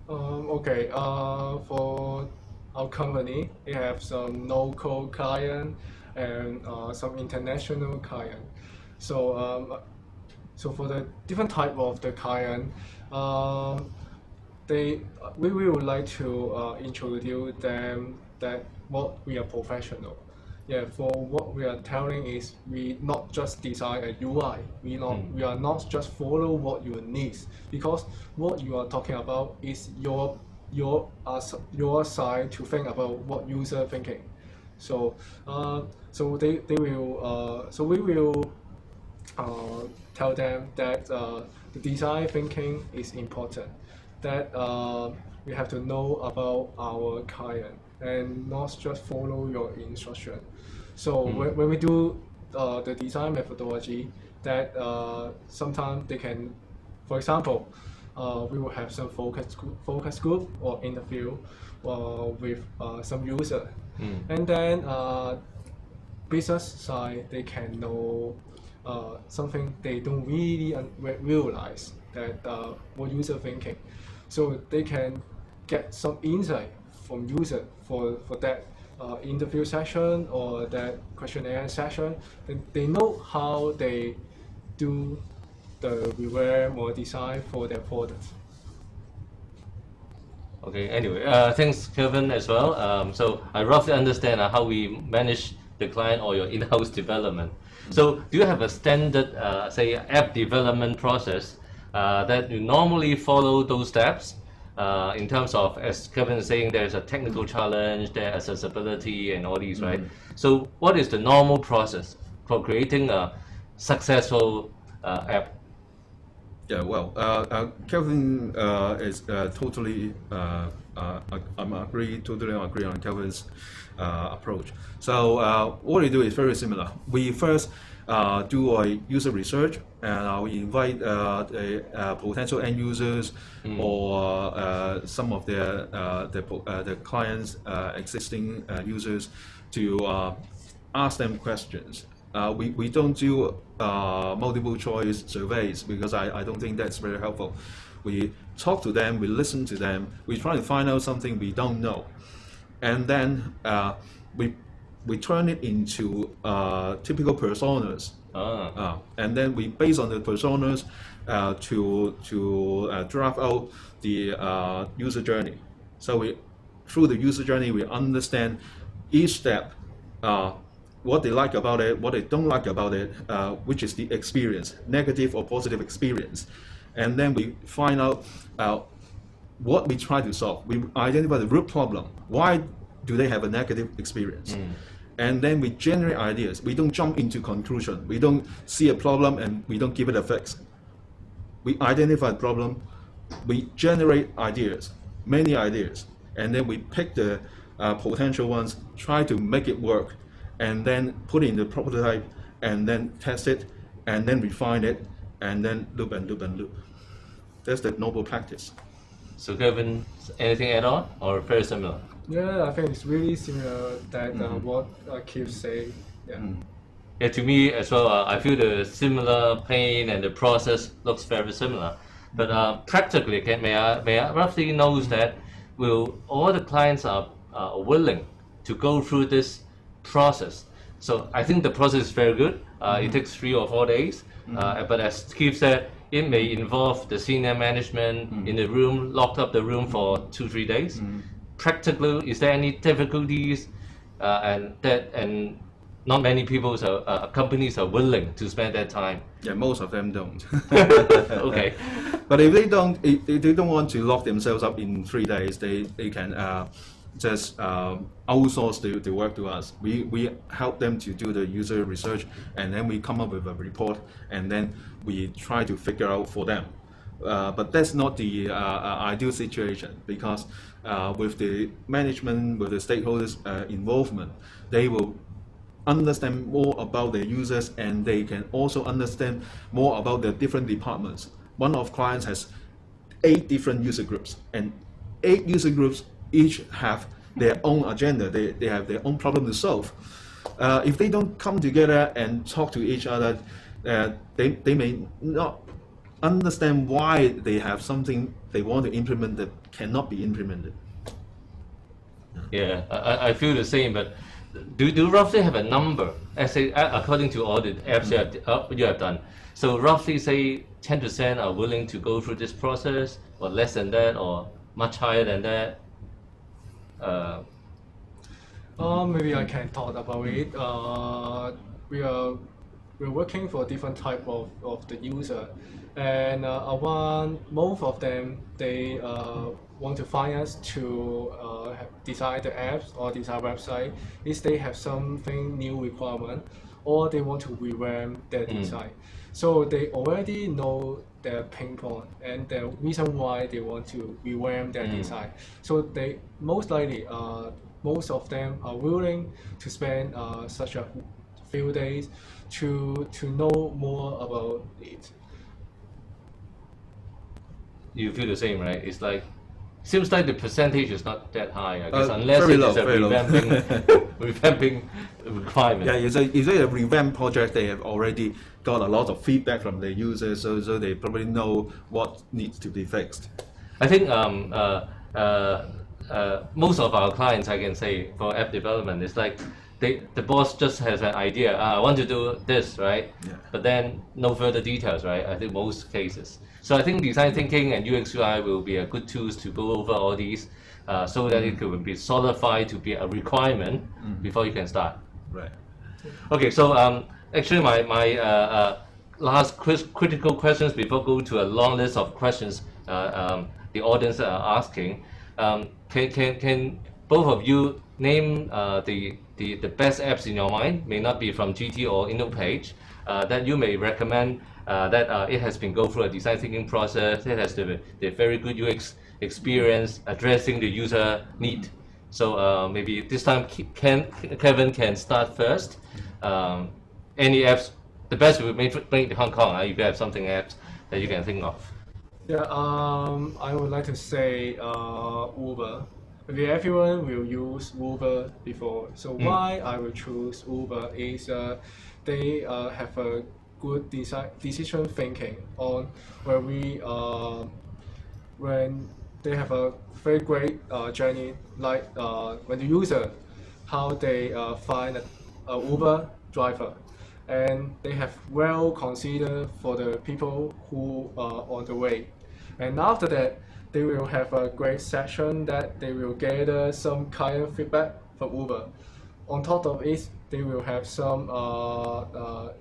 Okay. For our company, we have some local client and some international client. So so for the different type of the client, we would like to introduce them that what we are professional. Yeah, for what we are telling is we not just design a UI. We are not just follow what you need, because what you are talking about is your side to think about what user thinking. So so they will so we will tell them that the design thinking is important. That we have to know about our client and not just follow your instruction. So when we do the design methodology, that sometimes they can, for example, we will have some focus group or interview with some user, and then business side they can know something they don't really realize that what user thinking, so they can get some insight from user for that interview session or that questionnaire session. Then they know how they do the review or design for their product. Okay, anyway, thanks Kevin as well. So I roughly understand how we manage the client or your in-house development. So do you have a standard, say, app development process that you normally follow those steps? In terms of, as Kevin is saying, there's a technical challenge, there's accessibility and all these, right? So what is the normal process for creating a successful app? Yeah, well, Kelvin is totally totally agree on Kelvin's approach. So what we do is very similar. We first do a user research, and we invite potential end users or some of the clients' existing users to ask them questions. We don't do multiple choice surveys because I don't think that's very helpful. We talk to them, we listen to them, we try to find out something we don't know, and then we turn it into typical personas. And then we base on the personas to draft out the user journey. So through the user journey, we understand each step, what they like about it, what they don't like about it, which is the experience, negative or positive experience. And then we find out what we try to solve. We identify the root problem. Why do they have a negative experience? And then we generate ideas. We don't jump into conclusion. We don't see a problem and we don't give it a fix. We identify the problem, we generate ideas, many ideas, and then we pick the potential ones, try to make it work, and then put it in the prototype, and then test it, and then refine it, and then loop and loop and loop. That's the noble practice. So Kevin, anything add on or very similar? Yeah, I think it's really similar that what Keith say. Yeah. Yeah, to me as well, I feel the similar pain and the process looks very similar. But practically, may I roughly know that will all the clients are willing to go through this process? So I think the process is very good. It takes 3 or 4 days. But as Keith said, it may involve the senior management in the room, locked up the room for 2-3 days. Practically, is there any difficulties and not many people, companies are willing to spend that time? Yeah, most of them don't. Okay. But if they don't want to lock themselves up in 3 days, they can just outsource the work to us. We help them to do the user research, and then we come up with a report, and then we try to figure out for them. But that's not the ideal situation, because with the management, with the stakeholders' involvement, they will understand more about their users, and they can also understand more about the different departments. One of clients has 8 different user groups, and 8 user groups each have their own agenda. They have their own problem to solve. If they don't come together and talk to each other, they may not understand why they have something they want to implement that cannot be implemented. Yeah, I feel the same, but do you roughly have a number, according to all the apps you have done? So roughly say 10% are willing to go through this process, or less than that, or much higher than that? Maybe I can talk about it. We're working for different type of the user, and most of them they want to find us to design the apps or design website if they have something new requirement, or they want to revamp their design. So they already know their pain point and the reason why they want to revamp their design. So they most likely most of them are willing to spend such a few days to know more about it. You feel the same, right? It's like, seems like the percentage is not that high, I guess, unless it is a revamping requirement. Yeah, it's a revamp project. They have already got a lot of feedback from the users, so they probably know what needs to be fixed. I think most of our clients, I can say, for app development, it's like the boss just has an idea. I want to do this, right? Yeah. But then no further details, right? I think most cases. So I think design thinking and UX UI will be a good tools to go over all these, so that it could be solidified to be a requirement before you can start. Right. Okay. So actually, my last critical questions before go to a long list of questions the audience are asking. Can both of you name the best apps in your mind? May not be from GT or InnoPage, that you may recommend that it has been go through a design thinking process. It has the very good UX experience addressing the user need. So maybe this time Kevin can start first. Any apps, the best will make in Hong Kong. If you have something apps that you can think of. Yeah, I would like to say Uber. Maybe everyone will use Uber before. So why I will choose Uber is they have a good decision thinking on where we when they have a very great journey, like when the user, how they find a Uber driver, and they have well considered for the people who are on the way. And after that, they will have a great session that they will gather some client feedback from Uber. On top of it, they will have some,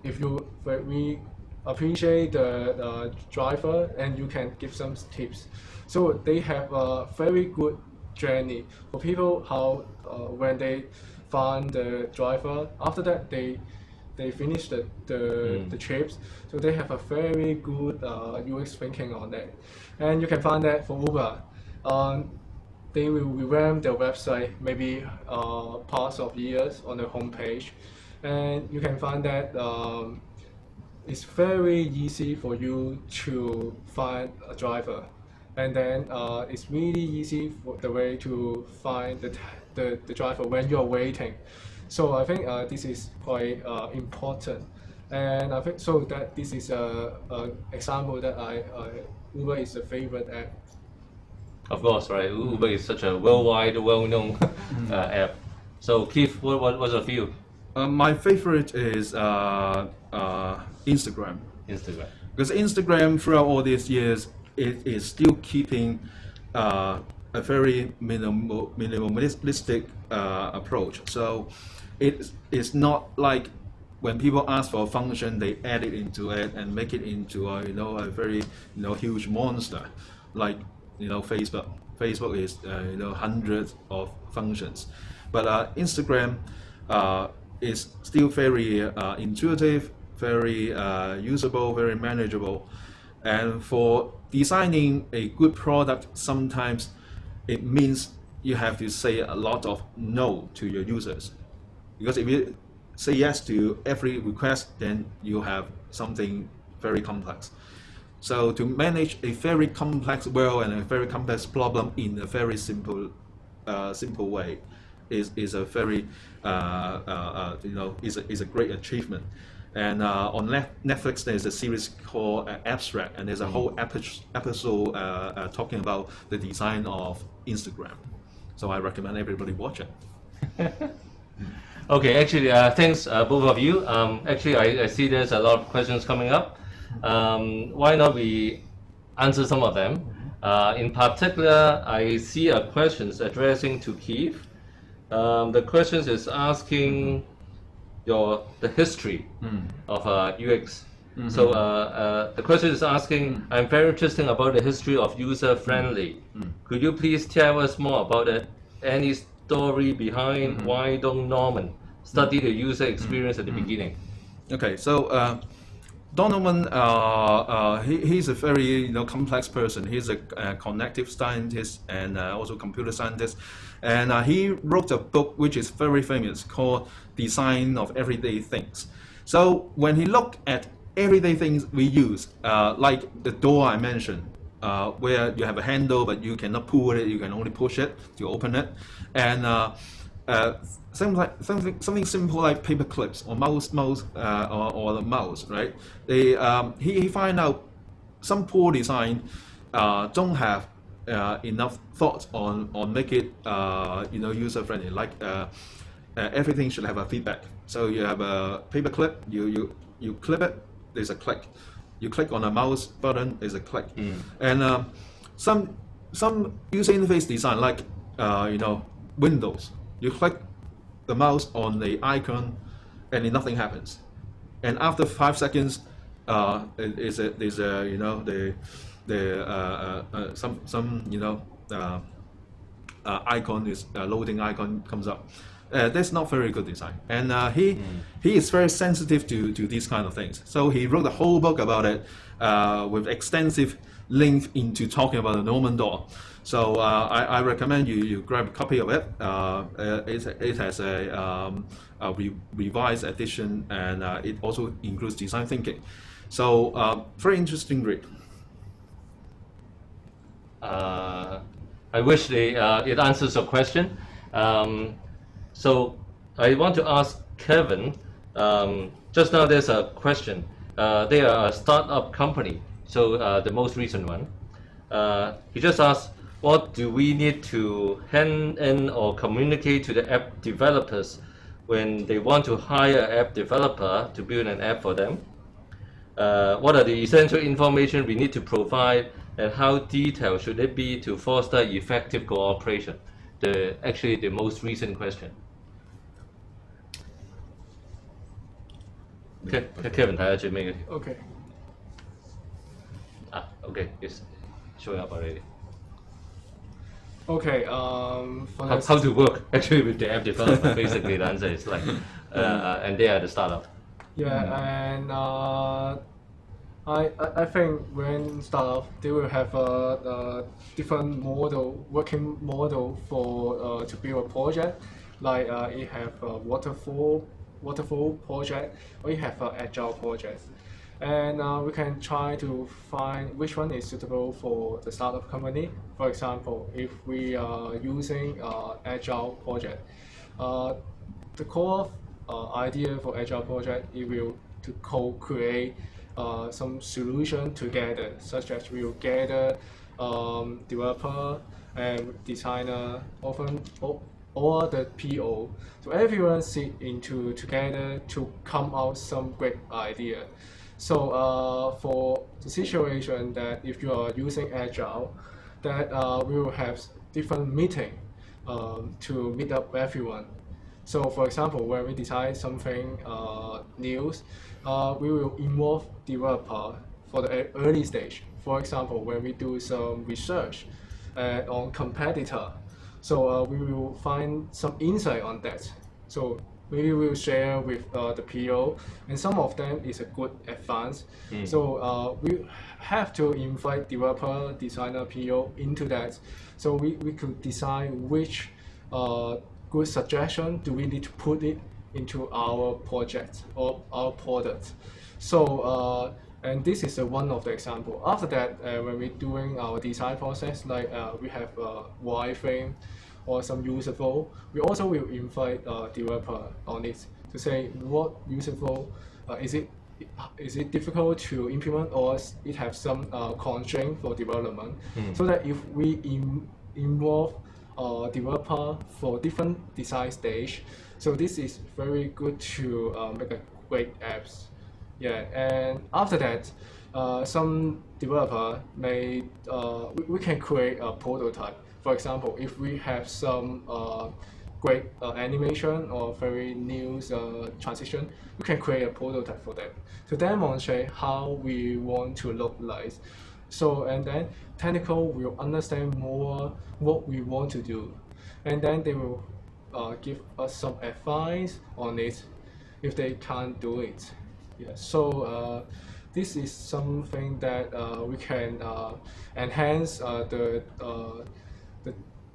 if you we appreciate the driver, and you can give some tips. So they have a very good journey for people how when they find the driver, after that they finish the trips, so they have a very good UX thinking on that. And you can find that for Uber. They will revamp their website maybe past of years on the homepage, and you can find that it's very easy for you to find a driver, and then it's really easy for the way to find the driver when you're waiting. So I think this is quite important, and I think so that this is a example that Uber is a favorite app. Of course, right? Uber is such a worldwide, well-known app. So Keith, what's your view? My favorite is Instagram. Instagram. Because Instagram, throughout all these years, it is still keeping a very minimalistic approach. So it is not like when people ask for a function, they add it into it and make it into a very huge monster, like Facebook. Facebook is hundreds of functions, but Instagram is still very intuitive, very usable, very manageable. And for designing a good product, sometimes it means you have to say a lot of no to your users. Because if you say yes to every request, then you have something very complex. So to manage a very complex world and a very complex problem in a very simple way is a very is a great achievement. And on Netflix, there's a series called Abstract, and there's a whole episode talking about the design of Instagram. So I recommend everybody watch it. Okay, actually, thanks both of you. Actually, I see there's a lot of questions coming up. Why not we answer some of them? In particular, I see a questions addressing to Keith. The questions is asking the history of UX. So the question is asking, I'm very interested about the history of user-friendly. Could you please tell us more about it? Any story behind why Don Norman study the user experience at the beginning? Okay, so Don Norman, he's a very complex person. He's a cognitive scientist and also computer scientist, and he wrote a book which is very famous called Design of Everyday Things. So when he looked at everyday things we use, like the door I mentioned, where you have a handle but you cannot pull it, you can only push it to open it, and something simple like paper clips or mouse or the mouse, right? He find out some poor design don't have enough thoughts on make it user friendly. Like everything should have a feedback. So you have a paper clip, you clip it, there's a click. You click on a mouse button, there's a click. And some user interface design, like Windows, you click the mouse on the icon and nothing happens. And after 5 seconds, there's icon is loading icon comes up. That's not very good design, and he is very sensitive to these kind of things. So he wrote a whole book about it with extensive link into talking about the Norman door. So I recommend you grab a copy of it. It has a revised edition, and it also includes design thinking. So very interesting read. I wish it answers your question. So I want to ask Kevin, just now there's a question. They are a startup company, so the most recent one. He just asked, what do we need to hand in or communicate to the app developers when they want to hire an app developer to build an app for them? What are the essential information we need to provide, and how detailed should it be to foster effective cooperation? Actually the most recent question. Kevin 睇下最尾嘅。 Okay. Okay, it's showing up already. Okay. How to work actually with the app developer? Basically, the answer is like, and they are the startup. Yeah, and I think when startup they will have a different working model for to build a project. Like it have a waterfall project, or you have an agile project, and we can try to find which one is suitable for the startup company. For example, if we are using agile project, the core idea for agile project, it will to co-create some solution together, such as we will gather developer and designer, often or the PO. So everyone sit into together to come out some great idea. So for the situation that if you are using agile, that we will have different meeting to meet up everyone. So for example, when we design something new, we will involve developer for the early stage. For example, when we do some research on competitor, so we will find some insight on that. So we will share with the PO, and some of them is a good advance. So we have to invite developer, designer, PO into that. So we could decide which good suggestion do we need to put it into our project or our product. So and this is one of the example. After that, when we're doing our design process, like we have wireframe or some usable, we also will invite developer on it to say what usable is it difficult to implement, or it have some constraint for development, so that if we involve developer for different design stage, so this is very good to make a great apps. Yeah, and after that, some developer may we can create a prototype. For example, if we have some great animation or very new transition, we can create a prototype for them to demonstrate how we want to look like. So, and then technical will understand more what we want to do, and then they will give us some advice on it if they can't do it. Yeah, so this is something that we can enhance the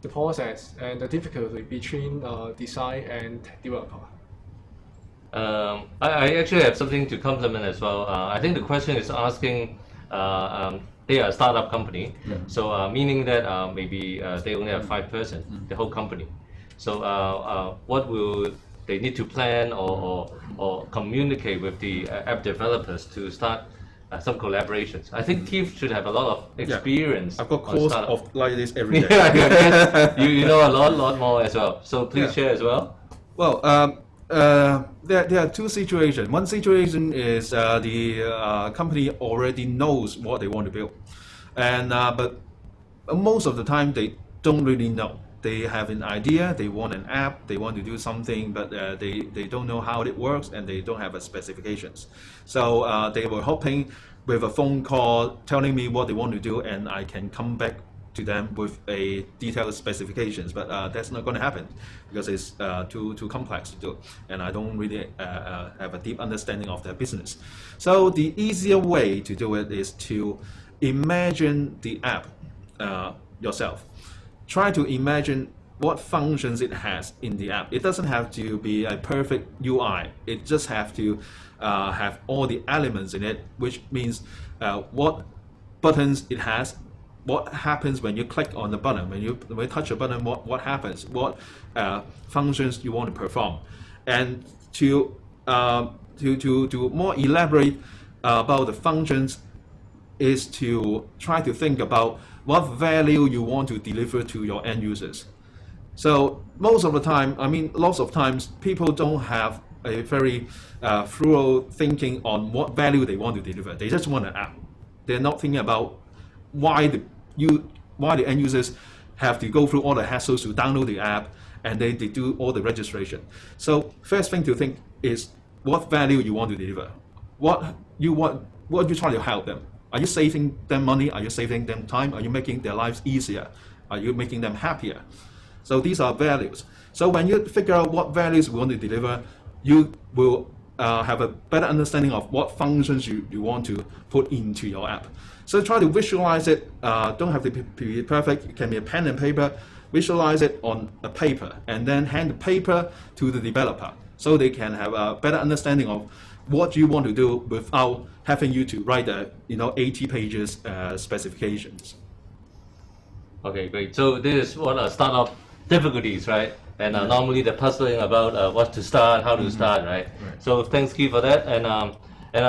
process and the difficulty between design and developer. I actually have something to complement as well. I think the question is asking, they are a startup company, so meaning that maybe they only have 5 persons, the whole company. So what will they need to plan or communicate with the app developers to start some collaborations? I think Keith should have a lot of experience. I've got course of like this every day. you know a lot more as well. So please share as well. Well, there are two situations. One situation is the company already knows what they want to build, and but most of the time they don't really know. They have an idea, they want an app, they want to do something, but they don't know how it works, and they don't have a specifications. So they were hoping with a phone call telling me what they want to do, and I can come back to them with a detailed specifications. But that's not going to happen because it's too complex to do, and I don't really have a deep understanding of their business. So the easier way to do it is to imagine the app yourself. Try to imagine what functions it has in the app. It doesn't have to be a perfect UI. It just have to have all the elements in it, which means what buttons it has, what happens when you click on the button, when you touch a button, what happens, what functions you want to perform, and to more elaborate about the functions. is to try to think about what value you want to deliver to your end users. So most of the time, I mean, lots of times, people don't have a very thorough thinking on what value they want to deliver. They just want an app. They're not thinking about why the end users have to go through all the hassles to download the app, and then they do all the registration. So first thing to think is what value you want to deliver. What you try to help them. Are you saving them money? Are you saving them time? Are you making their lives easier? Are you making them happier? So these are values. So when you figure out what values you want to deliver, you will have a better understanding of what functions you want to put into your app. So try to visualize it. Don't have to be perfect. It can be a pen and paper. Visualize it on a paper and then hand the paper to the developer so they can have a better understanding of what you want to do without having you to write 80 pages specifications. Okay, great. So this is what startup difficulties, right? And normally they're puzzling about what to start, how to start, right? So thanks, Keith, for that. And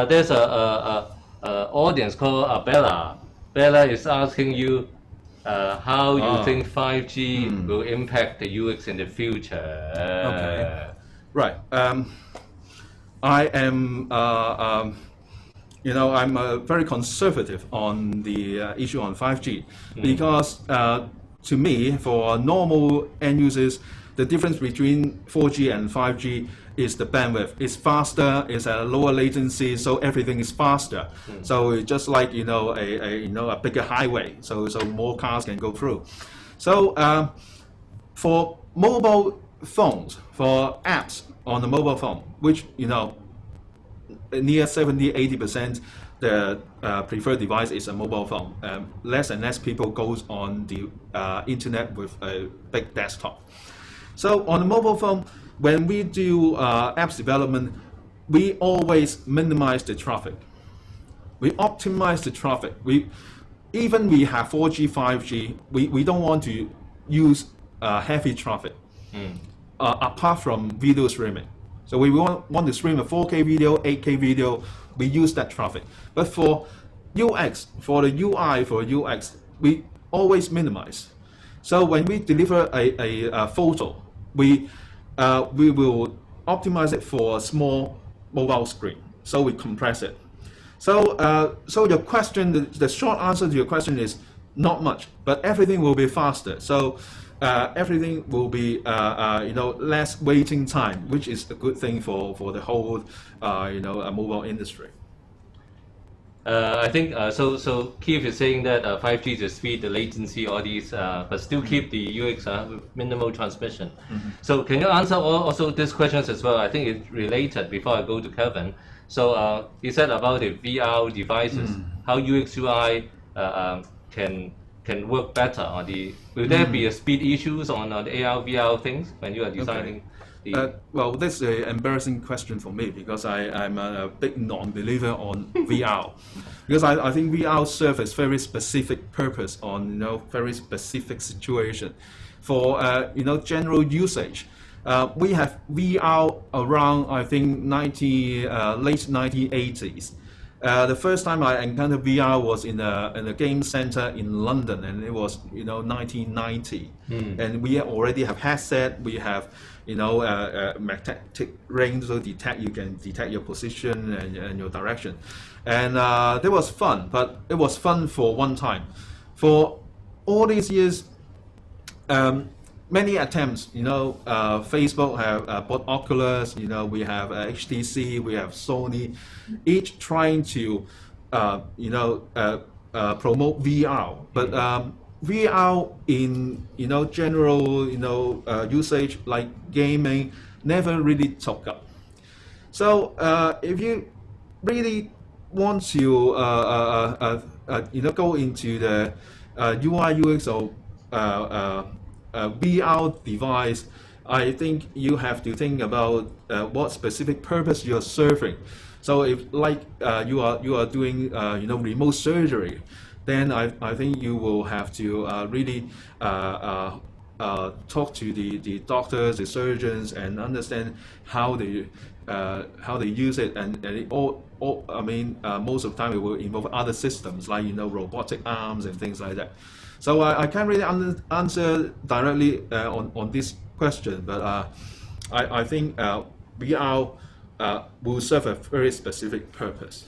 there's a audience called Bella. Bella is asking you how you think 5G will impact the UX in the future. Okay. Right. I am, I'm very conservative on the issue on 5G because to me, for normal end users, the difference between 4G and 5G is the bandwidth. It's faster, it's a lower latency, so everything is faster. So it's just like a bigger highway, so more cars can go through. So for mobile phones, for apps on the mobile phone, which near 70-80% the preferred device is a mobile phone. Less and less people goes on the internet with a big desktop. So on the mobile phone, when we do apps development, we always minimize the traffic. We optimize the traffic. We have 4G, 5G, we don't want to use heavy traffic apart from video streaming. So we want to stream a 4K video, 8K video, we use that traffic. But for UX, for the UI, for UX, we always minimize. So when we deliver a photo, we will optimize it for a small mobile screen. So we compress it. So your question, the short answer to your question is not much, but everything will be faster. So everything will be less waiting time, which is a good thing for the whole mobile industry. I think so. Keith is saying that 5G to speed the latency, all these, but still keep the UX with minimal transmission. So can you answer also these questions as well? I think it's related. Before I go to Kevin, so he said about the VR devices, how UX UI can work better on the. Will there be a speed issues on the AR VR things when you are designing? Okay. Well, that's an embarrassing question for me because I'm a big non-believer on VR, because I think VR serves a very specific purpose on very specific situation. For general usage, we have VR around I think late 1980s. The first time I encountered VR was in a game center in London, and it was 1990. And we already have headset, we have magnetic ring, so you can detect your position and your direction, and that was fun. But it was fun for one time. For all these years, many attempts. Facebook have bought Oculus. We have HTC, we have Sony, each trying to promote VR. But VR in general usage like gaming never really took up. So if you really want to go into the UI UX or VR device, I think you have to think about what specific purpose you are serving. So if you are doing remote surgery, then I think you will have to really talk to the doctors, the surgeons, and understand how the how they use it, and I mean, most of the time it will involve other systems like robotic arms and things like that. So I can't really answer directly on this question, but I think VR will serve a very specific purpose.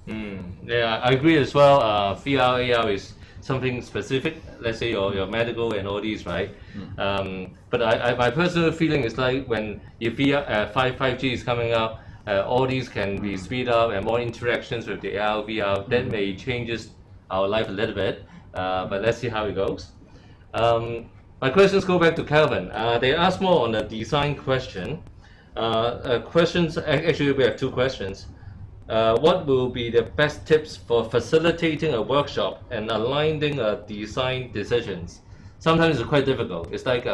Yeah, I agree as well. VR, AR is something specific. Let's say your medical and all these, right? But my personal feeling is like when if VR, 5G is coming up, all these can be speed up and more interactions with the AR, VR. That may changes our life a little bit. But let's see how it goes. My questions go back to Calvin. They ask more on the design question. Questions. Actually, we have two questions. What will be the best tips for facilitating a workshop and aligning design decisions? Sometimes it's quite difficult. It's like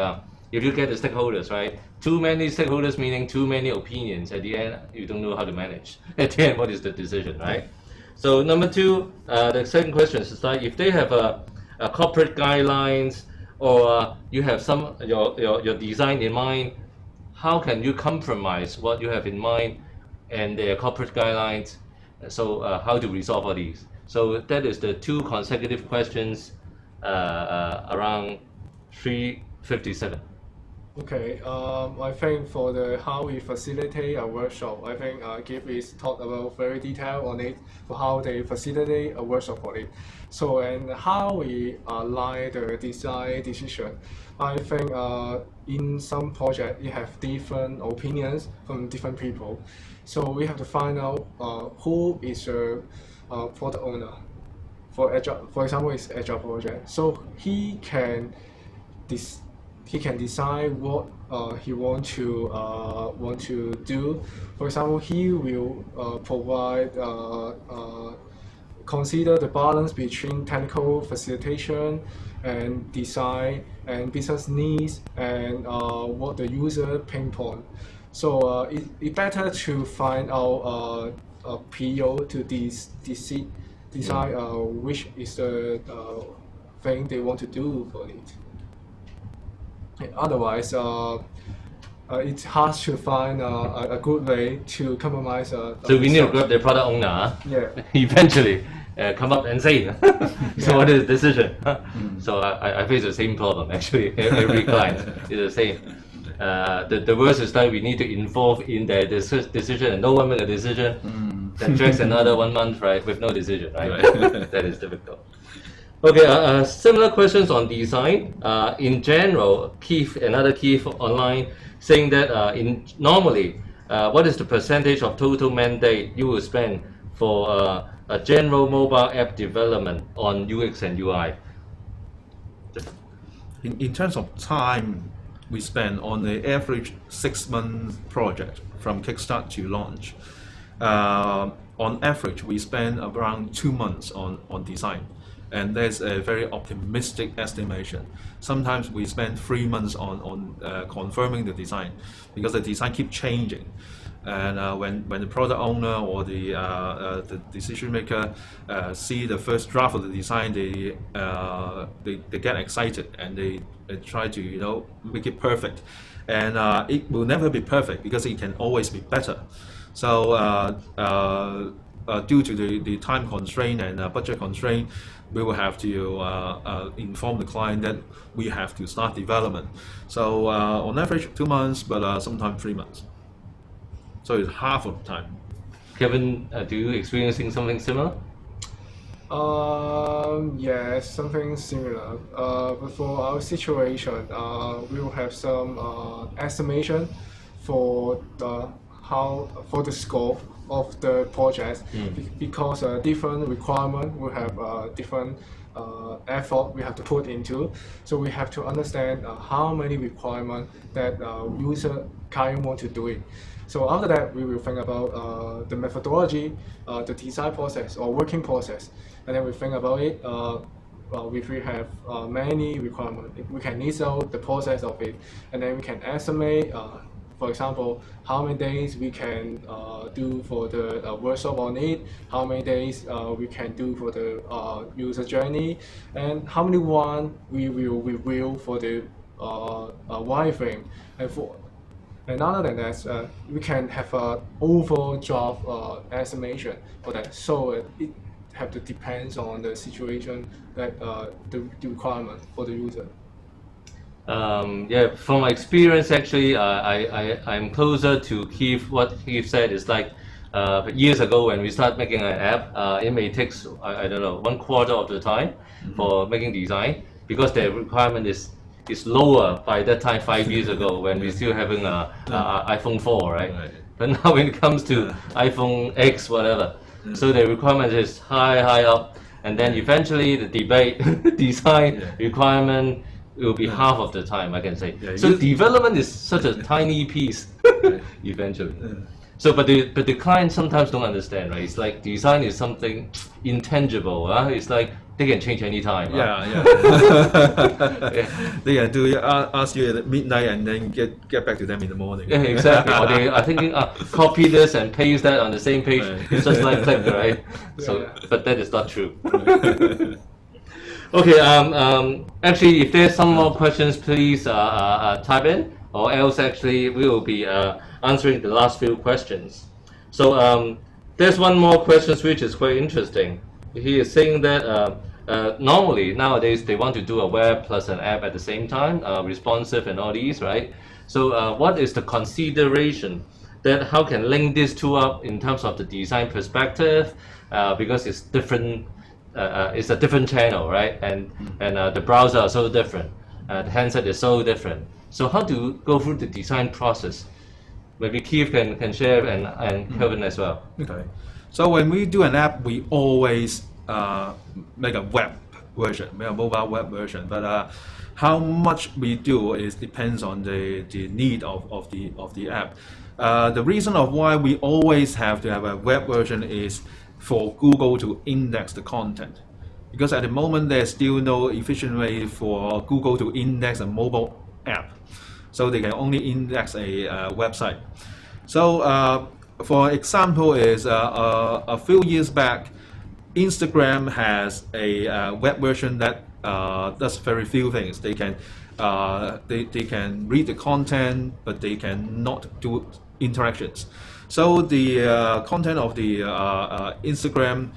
if you get the stakeholders, right? Too many stakeholders meaning too many opinions. At the end, you don't know how to manage. At the end, what is the decision, right? So number two, the second question is like if they have a corporate guidelines or you have some your design in mind, how can you compromise what you have in mind and their corporate guidelines? So how to resolve all these? So that is the two consecutive questions around 357. Okay, I think for the how we facilitate a workshop, I think Gibb is talked about very detailed on it for how they facilitate a workshop for it. So and how we align the design decision. I think in some project you have different opinions from different people. So we have to find out who is the product owner. For example, it's Agile project. So he can decide what he want to do. For example, he will provide consider the balance between technical facilitation and design and business needs and what the user pain point. So it's better to find out a PO to decide which is the thing they want to do for it. Otherwise, it's hard to find a good way to compromise. So we need to grab the product owner. Yeah. Eventually, come up and say. So what is the decision? So I face the same problem actually. Every client is the same. The worst is that we need to involve in the decision and no one make a decision. That drags another 1 month, right, with no decision, right? That is difficult. Okay, similar questions on design. In general, another Keith online saying that normally, what is the percentage of total mandate you will spend for a general mobile app development on UX and UI? In terms of time we spend on the average 6-month project from kickstart to launch, on average we spend around 2 months on design. And there's a very optimistic estimation. Sometimes we spend 3 months on confirming the design because the design keeps changing. And when the product owner or the decision maker see the first draft of the design, they get excited and they try to make it perfect. And it will never be perfect because it can always be better. So due to the time constraint and budget constraint, we will have to inform the client that we have to start development. So on average 2 months, but sometimes 3 months. So it's half of the time. Kevin, do you experiencing something similar? Yes, something similar. But for our situation, we will have some estimation for the scope of the project because different requirement will have different effort we have to put into. So we have to understand how many requirements that user client want to do it. So after that, we will think about the methodology, the design process or working process, and then we think about it. If we have many requirements, we can list out the process of it, and then we can estimate. For example, how many days we can do for the workshop on it, how many days we can do for the user journey, and how many one we will review for the wireframe. And And other than that, we can have an overall job estimation for that. So it have to depends on the situation that the requirement for the user. Yeah, from my experience, actually, I'm closer to Keith. What Keith said is like years ago when we start making an app, it may take, I don't know, 1/4 of the time for making design because the requirement is lower by that time 5 years ago when we're still having a iPhone 4, right? But now when it comes to iPhone X, whatever, so the requirement is high up, and then eventually the debate, design requirement will be half of the time, I can say. So development is such a tiny piece eventually. So, but the clients sometimes don't understand, right? It's like design is something intangible. It's like they can change anytime. Yeah. They can do ask you at midnight and then get back to them in the morning. Yeah, exactly. Or they are thinking, copy this and paste that on the same page. It's just like click, right? So, but that is not true. Okay. Actually, if there's some more questions, please type in, or else actually we will be answering the last few questions. So there's one more question which is quite interesting. He is saying that normally nowadays they want to do a web plus an app at the same time, responsive and all these, right? So what is the consideration that how can link these two up in terms of the design perspective? Because it's different. It's a different channel, right? And the browser are so different. The handset is so different. So how to go through the design process? Maybe Keith can share and Kevin as well. Okay. So when we do an app, we always make a web version, make a mobile web version. But how much we do is depends on the need of the app. The reason of why we always have to have a web version is for Google to index the content, because at the moment there's still no efficient way for Google to index a mobile app, so they can only index a website. So for example is a few years back, Instagram has a web version that does very few things. They can read the content, but they cannot do interactions. So the content of the Instagram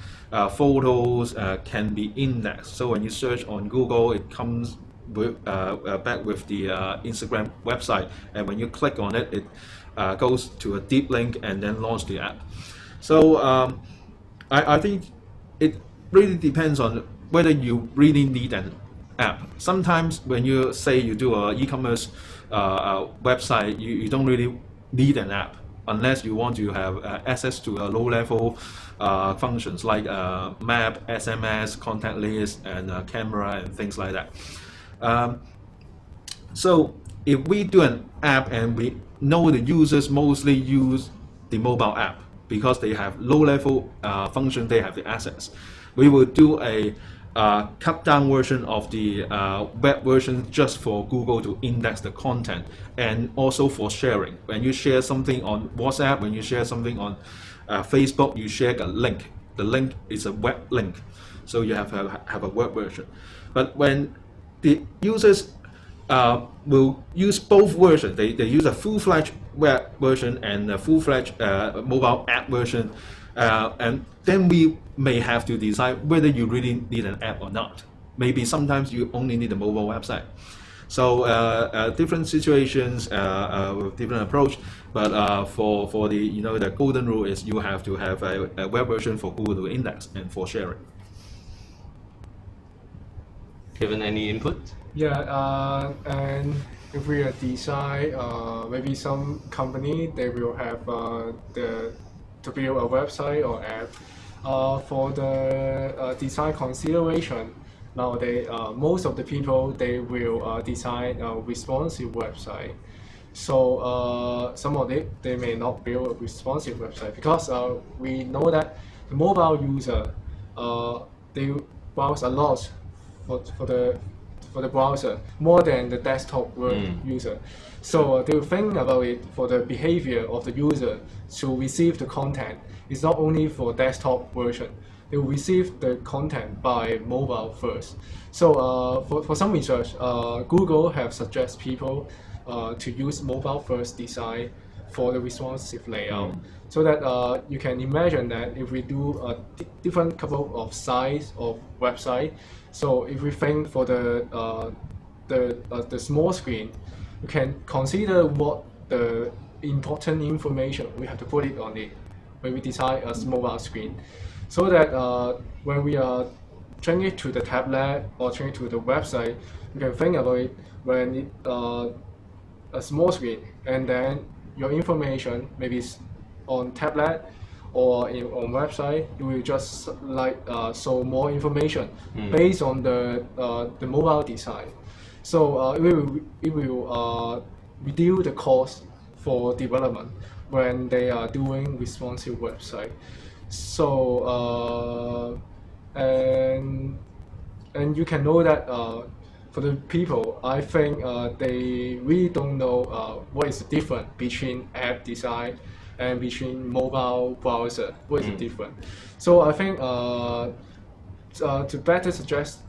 photos can be indexed. So when you search on Google, it comes with, back with the Instagram website, and when you click on it, it goes to a deep link and then launch the app. So I think it really depends on whether you really need an app. Sometimes when you say you do a e-commerce website, you don't really need an app unless you want to have access to low-level functions like map, SMS, contact list, and camera and things like that. So if we do an app and we know the users mostly use the mobile app because they have low-level function, they have the assets, we will do a cut-down version of the web version just for Google to index the content, and also for sharing. When you share something on WhatsApp, when you share something on Facebook, you share a link. The link is a web link, so you have a web version. But when the users will use both versions, they use a full-fledged web version and a full-fledged mobile app version, and then we may have to decide whether you really need an app or not. Maybe sometimes you only need a mobile website. So different situations with different approach, but for the the golden rule is you have to have a web version for Google to index and for sharing. Kevin, any input? Yeah, and if we design, maybe some company they will have to build a website or app. For the design consideration, nowadays most of the people they will design a responsive website. So some of it they may not build a responsive website because we know that the mobile user they browse a lot for the browser more than the desktop user. So they will think about it for the behavior of the user to receive the content. It's not only for desktop version. They will receive the content by mobile first. So for some research, Google have suggest people to use mobile-first design for the responsive layout, so that you can imagine that if we do a different couple of size of website, so if we think for the small screen, you can consider what the important information we have to put it on it when we design a mobile screen, so that when we are changing it to the tablet or changing it to the website, you can think about it when it a small screen, and then your information maybe is on tablet or on website, you will just show more information based on the mobile design. So it will reduce the cost for development when they are doing responsive website. So and you can know that for the people, I think they really don't know what is the difference between app design and between mobile browser. What is the difference? So I think to better suggest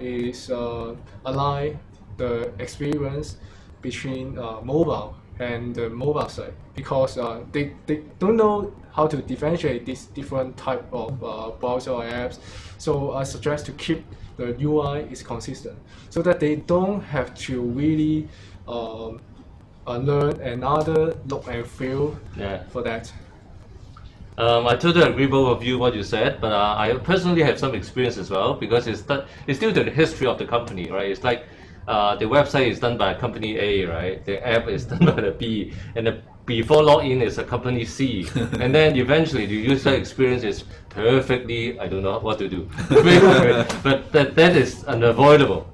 is align the experience between mobile and the mobile side, because they don't know how to differentiate these different type of browser or apps. So I suggest to keep the UI is consistent, so that they don't have to really learn another look and feel for that. I totally agree both of you what you said, but I personally have some experience as well, because it's due to the history of the company, right? It's like the website is done by company A, right? The app is done by the B, and the before login is a company C, and then eventually the user experience is perfectly, I don't know what to do, but that is unavoidable.